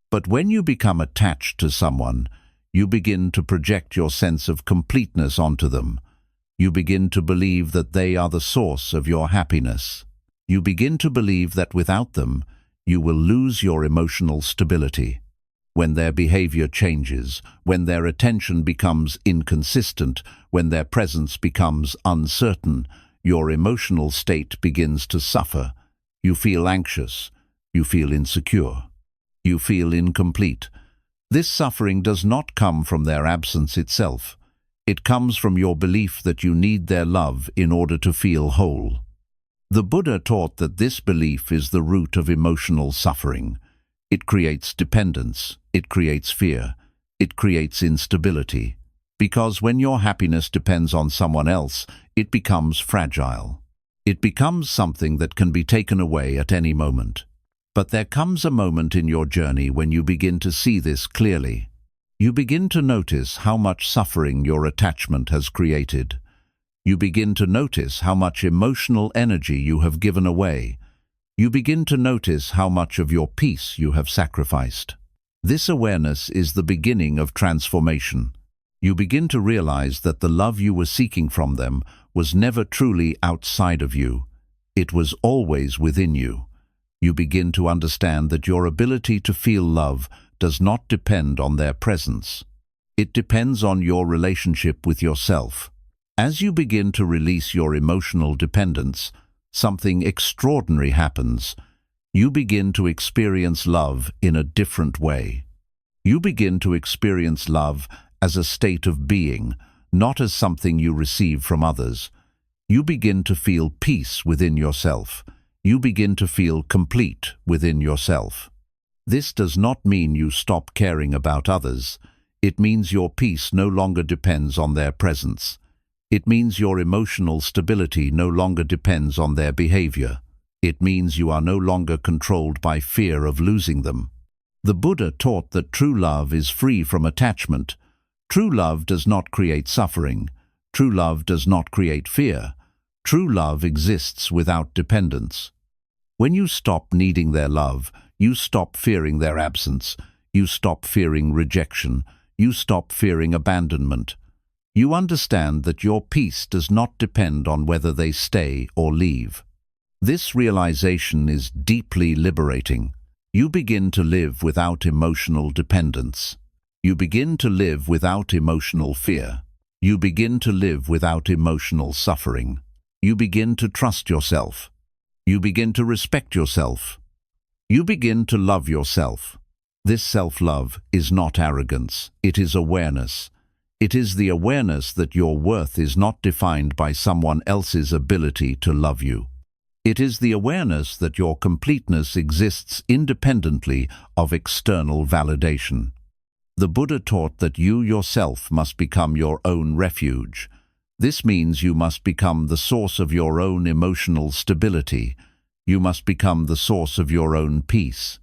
But when you become attached to someone, you begin to project your sense of completeness onto them. You begin to believe that they are the source of your happiness. You begin to believe that without them, you will lose your emotional stability. When their behavior changes, when their attention becomes inconsistent, when their presence becomes uncertain, your emotional state begins to suffer. You feel anxious. You feel insecure. You feel incomplete. This suffering does not come from their absence itself. It comes from your belief that you need their love in order to feel whole. The Buddha taught that this belief is the root of emotional suffering. It creates dependence. It creates fear. It creates instability. Because when your happiness depends on someone else, it becomes fragile. It becomes something that can be taken away at any moment. But there comes a moment in your journey when you begin to see this clearly. You begin to notice how much suffering your attachment has created. You begin to notice how much emotional energy you have given away. You begin to notice how much of your peace you have sacrificed. This awareness is the beginning of transformation. You begin to realize that the love you were seeking from them was never truly outside of you. It was always within you. You begin to understand that your ability to feel love does not depend on their presence. It depends on your relationship with yourself. As you begin to release your emotional dependence, something extraordinary happens. You begin to experience love in a different way. You begin to experience love as a state of being, not as something you receive from others. You begin to feel peace within yourself. You begin to feel complete within yourself. This does not mean you stop caring about others. It means your peace no longer depends on their presence. It means your emotional stability no longer depends on their behavior. It means you are no longer controlled by fear of losing them. The Buddha taught that true love is free from attachment. True love does not create suffering. True love does not create fear. True love exists without dependence. When you stop needing their love, you stop fearing their absence. You stop fearing rejection. You stop fearing abandonment. You understand that your peace does not depend on whether they stay or leave. This realization is deeply liberating. You begin to live without emotional dependence. You begin to live without emotional fear. You begin to live without emotional suffering. You begin to trust yourself. You begin to respect yourself. You begin to love yourself. This self-love is not arrogance. It is awareness. It is the awareness that your worth is not defined by someone else's ability to love you. It is the awareness that your completeness exists independently of external validation. The Buddha taught that you yourself must become your own refuge. This means you must become the source of your own emotional stability. You must become the source of your own peace.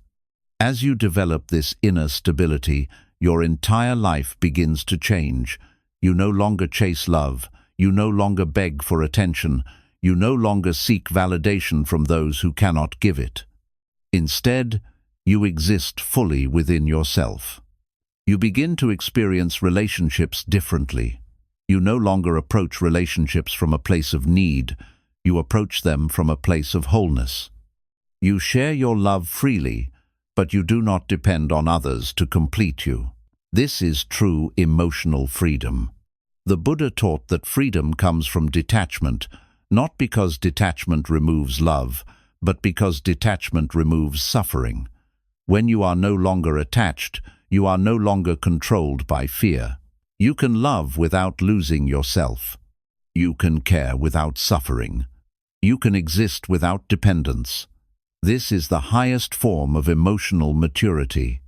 As you develop this inner stability, your entire life begins to change. You no longer chase love. You no longer beg for attention. You no longer seek validation from those who cannot give it. Instead, you exist fully within yourself. You begin to experience relationships differently. You no longer approach relationships from a place of need. You approach them from a place of wholeness. You share your love freely, but you do not depend on others to complete you. This is true emotional freedom. The Buddha taught that freedom comes from detachment, not because detachment removes love, but because detachment removes suffering. When you are no longer attached, you are no longer controlled by fear. You can love without losing yourself. You can care without suffering. You can exist without dependence. This is the highest form of emotional maturity.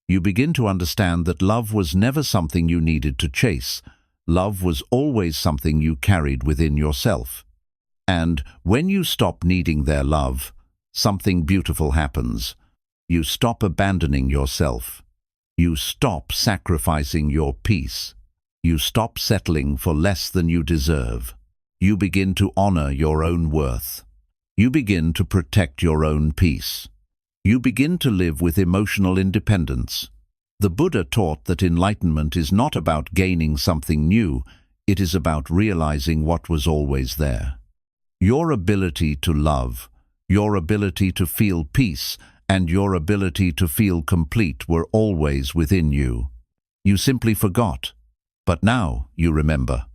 You begin to understand that love was never something you needed to chase. Love was always something you carried within yourself. And when you stop needing their love, something beautiful happens. You stop abandoning yourself. You stop sacrificing your peace. You stop settling for less than you deserve. You begin to honor your own worth. You begin to protect your own peace. You begin to live with emotional independence. The Buddha taught that enlightenment is not about gaining something new, it is about realizing what was always there. Your ability to love, your ability to feel peace, and your ability to feel complete were always within you. You simply forgot. But now you remember.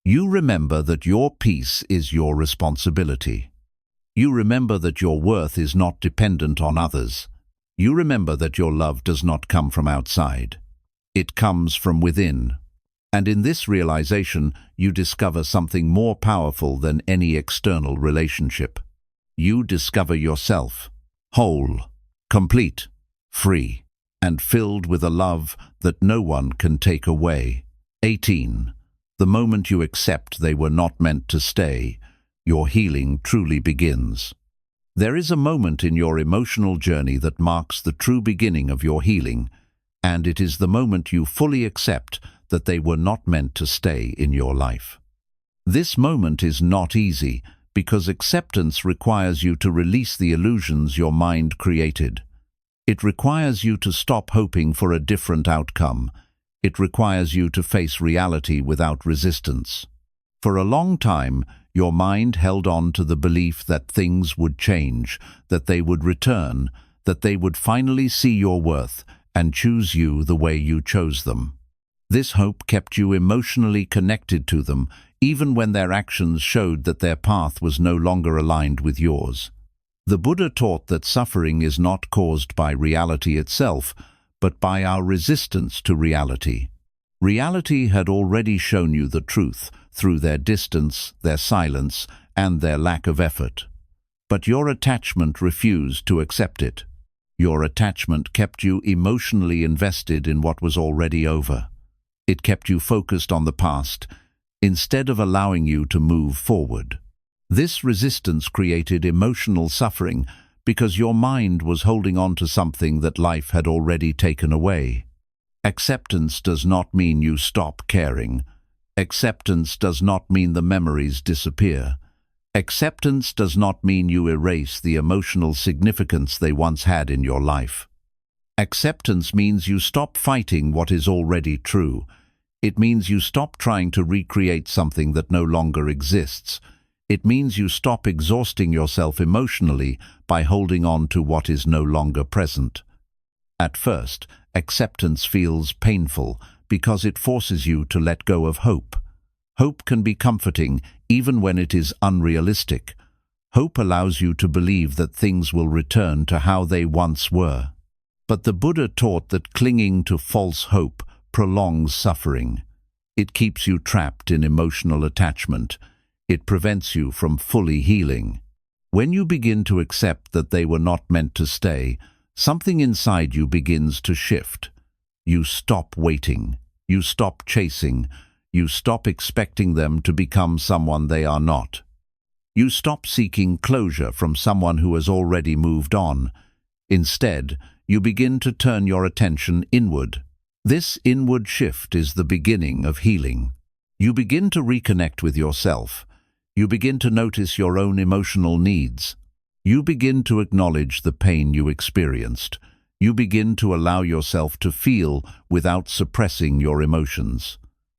You remember that your peace is your responsibility. You remember that your worth is not dependent on others. You remember that your love does not come from outside. It comes from within. And in this realization, you discover something more powerful than any external relationship. You discover yourself, whole, complete, free, and filled with a love that no one can take away. 18. The moment you accept they were not meant to stay, your healing truly begins. There is a moment in your emotional journey that marks the true beginning of your healing, and it is the moment you fully accept that they were not meant to stay in your life. This moment is not easy because acceptance requires you to release the illusions your mind created. It requires you to stop hoping for a different outcome. It requires you to face reality without resistance. For a long time, your mind held on to the belief that things would change, that they would return, that they would finally see your worth and choose you the way you chose them. This hope kept you emotionally connected to them, even when their actions showed that their path was no longer aligned with yours. The Buddha taught that suffering is not caused by reality itself, but by our resistance to reality. Reality had already shown you the truth through their distance, their silence, and their lack of effort. But your attachment refused to accept it. Your attachment kept you emotionally invested in what was already over. It kept you focused on the past, instead of allowing you to move forward. This resistance created emotional suffering because your mind was holding on to something that life had already taken away. Acceptance does not mean you stop caring. Acceptance does not mean the memories disappear. Acceptance does not mean you erase the emotional significance they once had in your life. Acceptance means you stop fighting what is already true. It means you stop trying to recreate something that no longer exists. It means you stop exhausting yourself emotionally by holding on to what is no longer present. At first, acceptance feels painful because it forces you to let go of hope. Hope can be comforting even when it is unrealistic. Hope allows you to believe that things will return to how they once were. But the Buddha taught that clinging to false hope prolongs suffering. It keeps you trapped in emotional attachment. It prevents you from fully healing. When you begin to accept that they were not meant to stay, something inside you begins to shift. You stop waiting. You stop chasing. You stop expecting them to become someone they are not. You stop seeking closure from someone who has already moved on. Instead, you begin to turn your attention inward. This inward shift is the beginning of healing. You begin to reconnect with yourself. You begin to notice your own emotional needs. You begin to acknowledge the pain you experienced. You begin to allow yourself to feel without suppressing your emotions.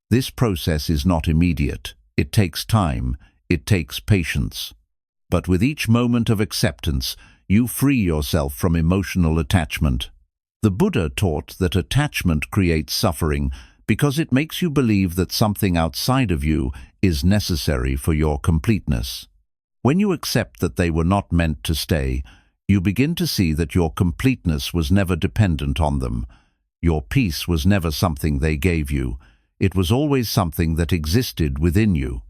This process is not immediate. It takes time. It takes patience. But with each moment of acceptance, you free yourself from emotional attachment. The Buddha taught that attachment creates suffering because it makes you believe that something outside of you is necessary for your completeness. When you accept that they were not meant to stay, you begin to see that your completeness was never dependent on them. Your peace was never something they gave you. It was always something that existed within you.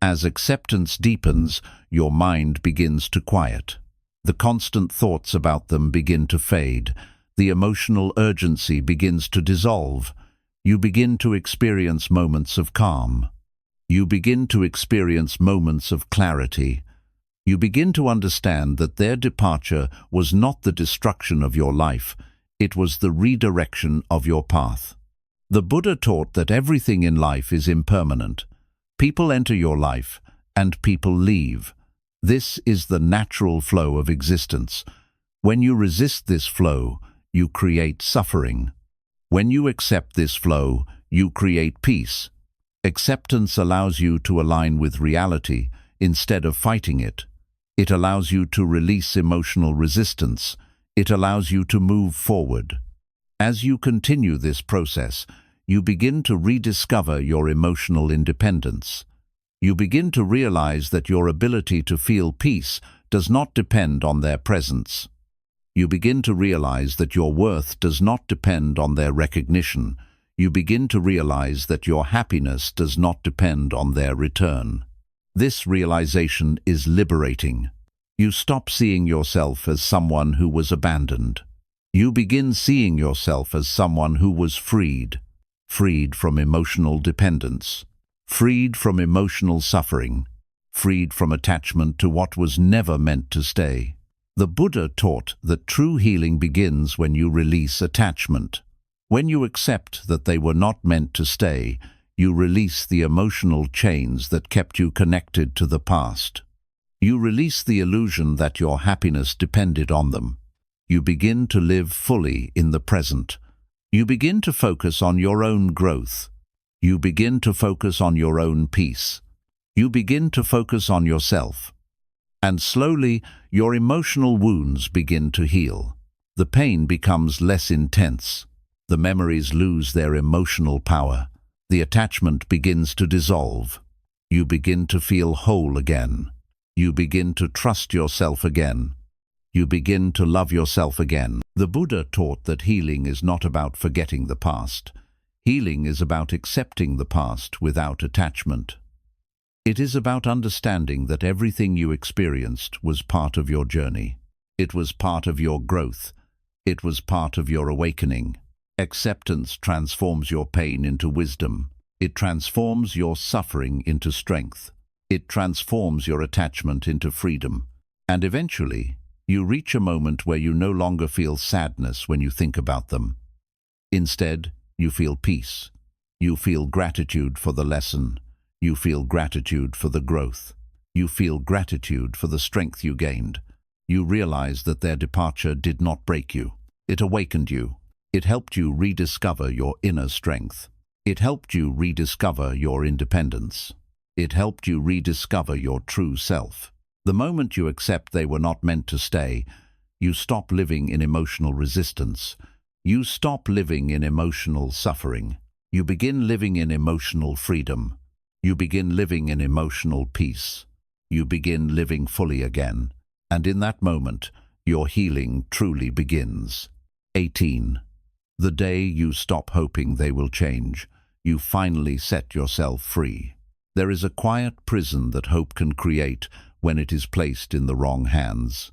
As acceptance deepens, your mind begins to quiet. The constant thoughts about them begin to fade. The emotional urgency begins to dissolve. You begin to experience moments of calm. You begin to experience moments of clarity. You begin to understand that their departure was not the destruction of your life, it was the redirection of your path. The Buddha taught that everything in life is impermanent. People enter your life, and people leave. This is the natural flow of existence. When you resist this flow, you create suffering. When you accept this flow, you create peace. Acceptance allows you to align with reality instead of fighting it. It allows you to release emotional resistance. It allows you to move forward. As you continue this process, you begin to rediscover your emotional independence. You begin to realize that your ability to feel peace does not depend on their presence. You begin to realize that your worth does not depend on their recognition. You begin to realize that your happiness does not depend on their return. This realization is liberating. You stop seeing yourself as someone who was abandoned. You begin seeing yourself as someone who was freed. Freed from emotional dependence. Freed from emotional suffering. Freed from attachment to what was never meant to stay. The Buddha taught that true healing begins when you release attachment. When you accept that they were not meant to stay, you release the emotional chains that kept you connected to the past. You release the illusion that your happiness depended on them. You begin to live fully in the present. You begin to focus on your own growth. You begin to focus on your own peace. You begin to focus on yourself. And slowly, your emotional wounds begin to heal. The pain becomes less intense. The memories lose their emotional power. The attachment begins to dissolve. You begin to feel whole again. You begin to trust yourself again. You begin to love yourself again. The Buddha taught that healing is not about forgetting the past. Healing is about accepting the past without attachment. It is about understanding that everything you experienced was part of your journey. It was part of your growth. It was part of your awakening. Acceptance transforms your pain into wisdom. It transforms your suffering into strength. It transforms your attachment into freedom. And eventually, you reach a moment where you no longer feel sadness when you think about them. Instead, you feel peace. You feel gratitude for the lesson. You feel gratitude for the growth. You feel gratitude for the strength you gained. You realize that their departure did not break you. It awakened you. It helped you rediscover your inner strength. It helped you rediscover your independence. It helped you rediscover your true self. The moment you accept they were not meant to stay, you stop living in emotional resistance. You stop living in emotional suffering. You begin living in emotional freedom. You begin living in emotional peace. You begin living fully again. And in that moment, your healing truly begins. 18. The day you stop hoping they will change, you finally set yourself free. There is a quiet prison that hope can create when it is placed in the wrong hands.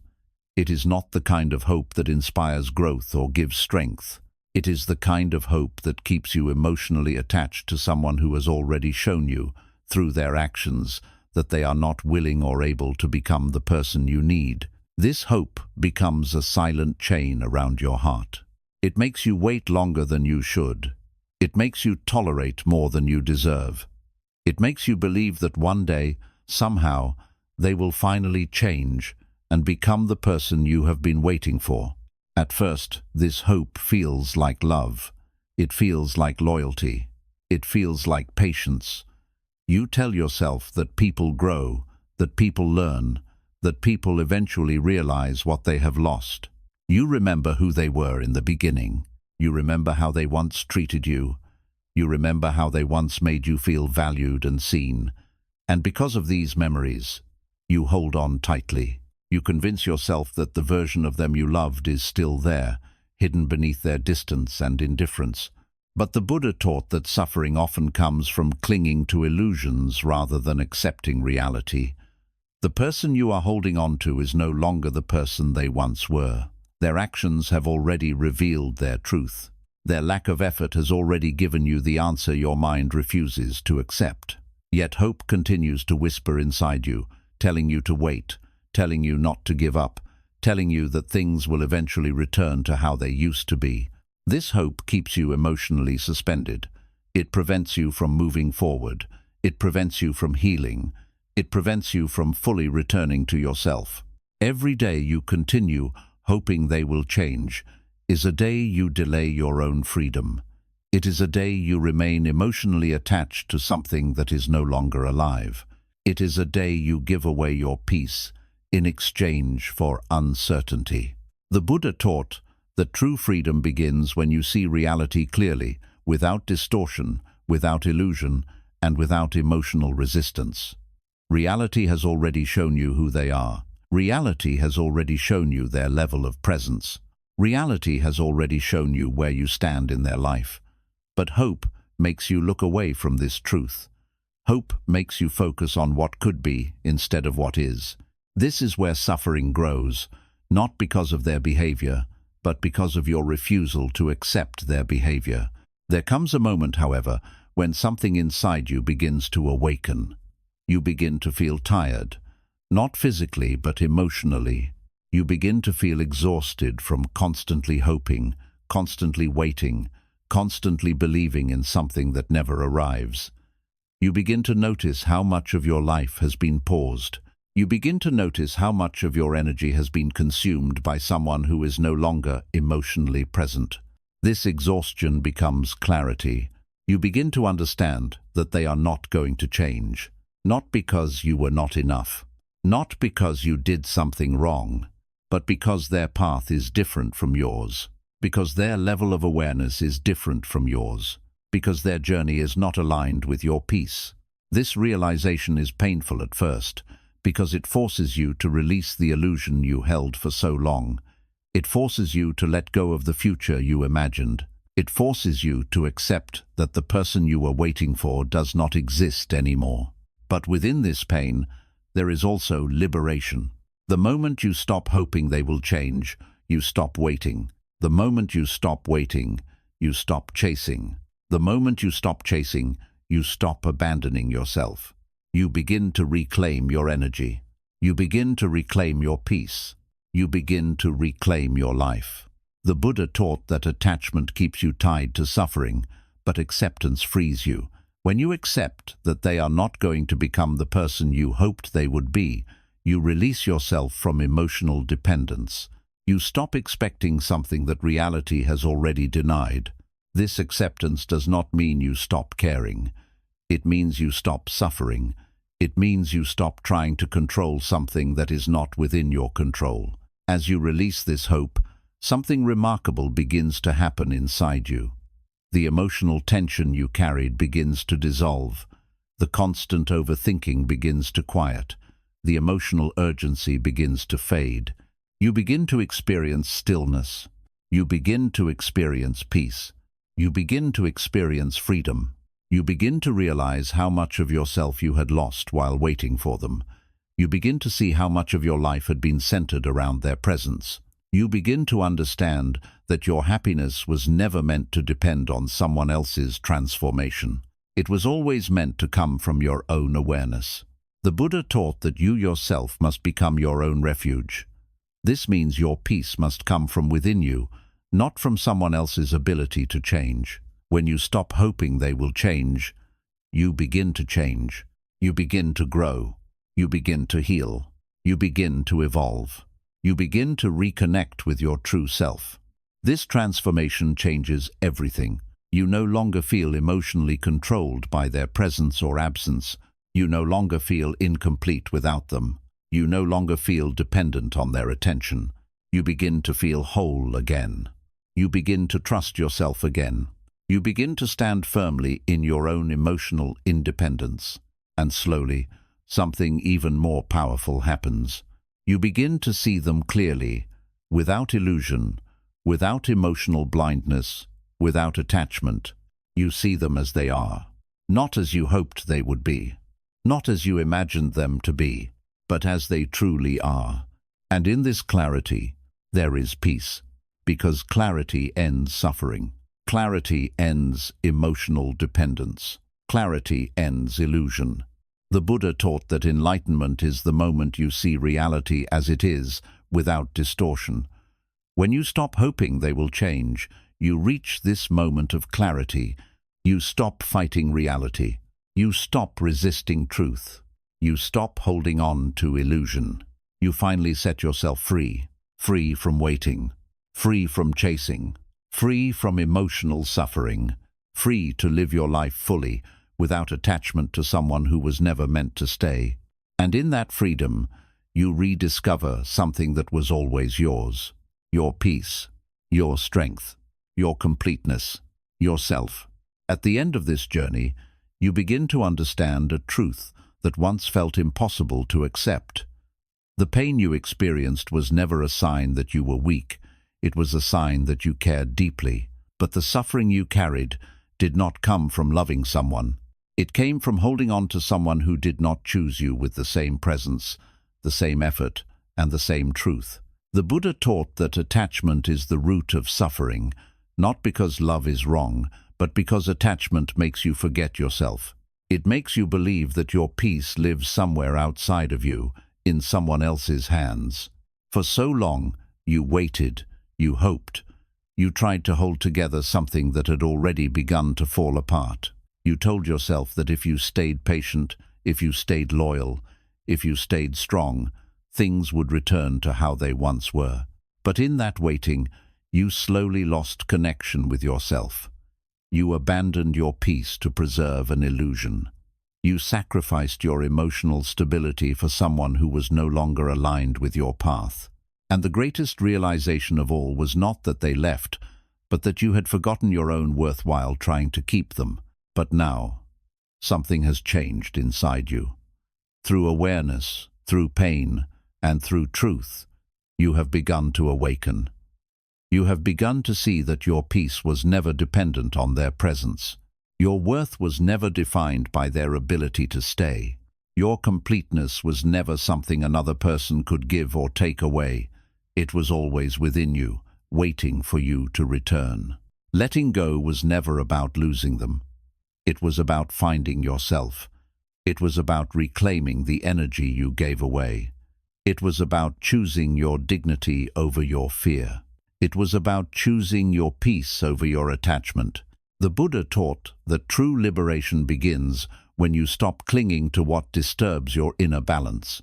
It is not the kind of hope that inspires growth or gives strength. It is the kind of hope that keeps you emotionally attached to someone who has already shown you, through their actions, that they are not willing or able to become the person you need. This hope becomes a silent chain around your heart. It makes you wait longer than you should. It makes you tolerate more than you deserve. It makes you believe that one day, somehow, they will finally change and become the person you have been waiting for. At first, this hope feels like love. It feels like loyalty. It feels like patience. You tell yourself that people grow, that people learn, that people eventually realize what they have lost. You remember who they were in the beginning. You remember how they once treated you. You remember how they once made you feel valued and seen. And because of these memories, you hold on tightly. You convince yourself that the version of them you loved is still there, hidden beneath their distance and indifference. But the Buddha taught that suffering often comes from clinging to illusions rather than accepting reality. The person you are holding on to is no longer the person they once were. Their actions have already revealed their truth. Their lack of effort has already given you the answer your mind refuses to accept. Yet hope continues to whisper inside you, telling you to wait, telling you not to give up, telling you that things will eventually return to how they used to be. This hope keeps you emotionally suspended. It prevents you from moving forward. It prevents you from healing. It prevents you from fully returning to yourself. Every day you continue hoping they will change is a day you delay your own freedom. It is a day you remain emotionally attached to something that is no longer alive. It is a day you give away your peace in exchange for uncertainty. The Buddha taught that true freedom begins when you see reality clearly, without distortion, without illusion, and without emotional resistance. Reality has already shown you who they are. Reality has already shown you their level of presence. Reality has already shown you where you stand in their life. But hope makes you look away from this truth. Hope makes you focus on what could be instead of what is. This is where suffering grows, not because of their behavior, but because of your refusal to accept their behavior. There comes a moment, however, when something inside you begins to awaken. You begin to feel tired, not physically but emotionally. You begin to feel exhausted from constantly hoping, constantly waiting, constantly believing in something that never arrives. You begin to notice how much of your life has been paused, You begin to notice how much of your energy has been consumed by someone who is no longer emotionally present. This exhaustion becomes clarity. You begin to understand that they are not going to change. Not because you were not enough. Not because you did something wrong, but because their path is different from yours. Because their level of awareness is different from yours. Because their journey is not aligned with your peace. This realization is painful at first, because it forces you to release the illusion you held for so long. It forces you to let go of the future you imagined. It forces you to accept that the person you were waiting for does not exist anymore. But within this pain, there is also liberation. The moment you stop hoping they will change, you stop waiting. The moment you stop waiting, you stop chasing. The moment you stop chasing, you stop abandoning yourself. You begin to reclaim your energy. You begin to reclaim your peace. You begin to reclaim your life. The Buddha taught that attachment keeps you tied to suffering, but acceptance frees you. When you accept that they are not going to become the person you hoped they would be, you release yourself from emotional dependence. You stop expecting something that reality has already denied. This acceptance does not mean you stop caring. It means you stop suffering. It means you stop trying to control something that is not within your control. As you release this hope, something remarkable begins to happen inside you. The emotional tension you carried begins to dissolve. The constant overthinking begins to quiet. The emotional urgency begins to fade. You begin to experience stillness. You begin to experience peace. You begin to experience freedom. You begin to realize how much of yourself you had lost while waiting for them. You begin to see how much of your life had been centered around their presence. You begin to understand that your happiness was never meant to depend on someone else's transformation. It was always meant to come from your own awareness. The Buddha taught that you yourself must become your own refuge. This means your peace must come from within you, not from someone else's ability to change. When you stop hoping they will change, you begin to change. You begin to grow. You begin to heal. You begin to evolve. You begin to reconnect with your true self. This transformation changes everything. You no longer feel emotionally controlled by their presence or absence. You no longer feel incomplete without them. You no longer feel dependent on their attention. You begin to feel whole again. You begin to trust yourself again. You begin to stand firmly in your own emotional independence. And slowly, something even more powerful happens. You begin to see them clearly, without illusion, without emotional blindness, without attachment. You see them as they are, not as you hoped they would be, not as you imagined them to be, but as they truly are. And in this clarity, there is peace, because clarity ends suffering. Clarity ends emotional dependence. Clarity ends illusion. The Buddha taught that enlightenment is the moment you see reality as it is, without distortion. When you stop hoping they will change, you reach this moment of clarity. You stop fighting reality. You stop resisting truth. You stop holding on to illusion. You finally set yourself free. Free from waiting. Free from chasing. Free from emotional suffering. Free to live your life fully, without attachment to someone who was never meant to stay. And in that freedom, you rediscover something that was always yours. Your peace, your strength, your completeness, yourself. At the end of this journey, you begin to understand a truth that once felt impossible to accept. The pain you experienced was never a sign that you were weak. It was a sign that you cared deeply. But the suffering you carried did not come from loving someone. It came from holding on to someone who did not choose you with the same presence, the same effort, and the same truth. The Buddha taught that attachment is the root of suffering, not because love is wrong, but because attachment makes you forget yourself. It makes you believe that your peace lives somewhere outside of you, in someone else's hands. For so long, you waited, you hoped, you tried to hold together something that had already begun to fall apart. You told yourself that if you stayed patient, if you stayed loyal, if you stayed strong, things would return to how they once were. But in that waiting, you slowly lost connection with yourself. You abandoned your peace to preserve an illusion. You sacrificed your emotional stability for someone who was no longer aligned with your path. And the greatest realization of all was not that they left, but that you had forgotten your own worth while trying to keep them. But now, something has changed inside you. Through awareness, through pain, and through truth, you have begun to awaken. You have begun to see that your peace was never dependent on their presence. Your worth was never defined by their ability to stay. Your completeness was never something another person could give or take away. It was always within you, waiting for you to return. Letting go was never about losing them. It was about finding yourself. It was about reclaiming the energy you gave away. It was about choosing your dignity over your fear. It was about choosing your peace over your attachment. The Buddha taught that true liberation begins when you stop clinging to what disturbs your inner balance.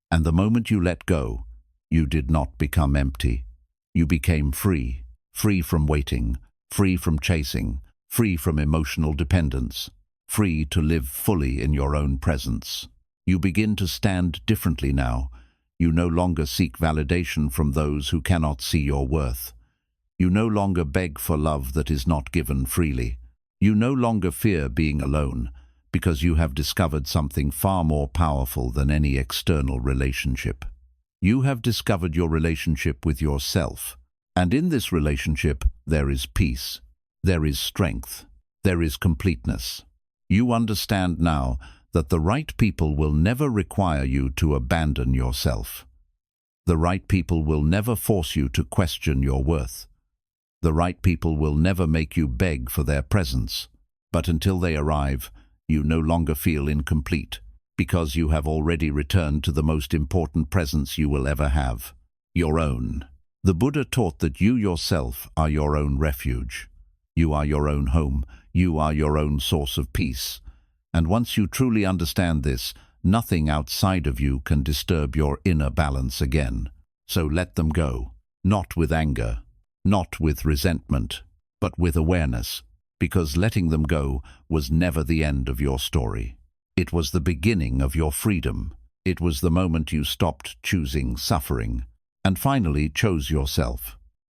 And the moment you let go, you did not become empty. You became free, free from waiting, free from chasing, free from emotional dependence, free to live fully in your own presence. You begin to stand differently now. You no longer seek validation from those who cannot see your worth. You no longer beg for love that is not given freely. You no longer fear being alone, because you have discovered something far more powerful than any external relationship. You have discovered your relationship with yourself, and in this relationship there is peace, there is strength, there is completeness. You understand now that the right people will never require you to abandon yourself. The right people will never force you to question your worth. The right people will never make you beg for their presence. But until they arrive, you no longer feel incomplete, because you have already returned to the most important presence you will ever have, your own. The Buddha taught that you yourself are your own refuge. You are your own home. You are your own source of peace. And once you truly understand this, nothing outside of you can disturb your inner balance again. So let them go, not with anger, not with resentment, but with awareness, because letting them go was never the end of your story. It was the beginning of your freedom. It was the moment you stopped choosing suffering and finally chose yourself.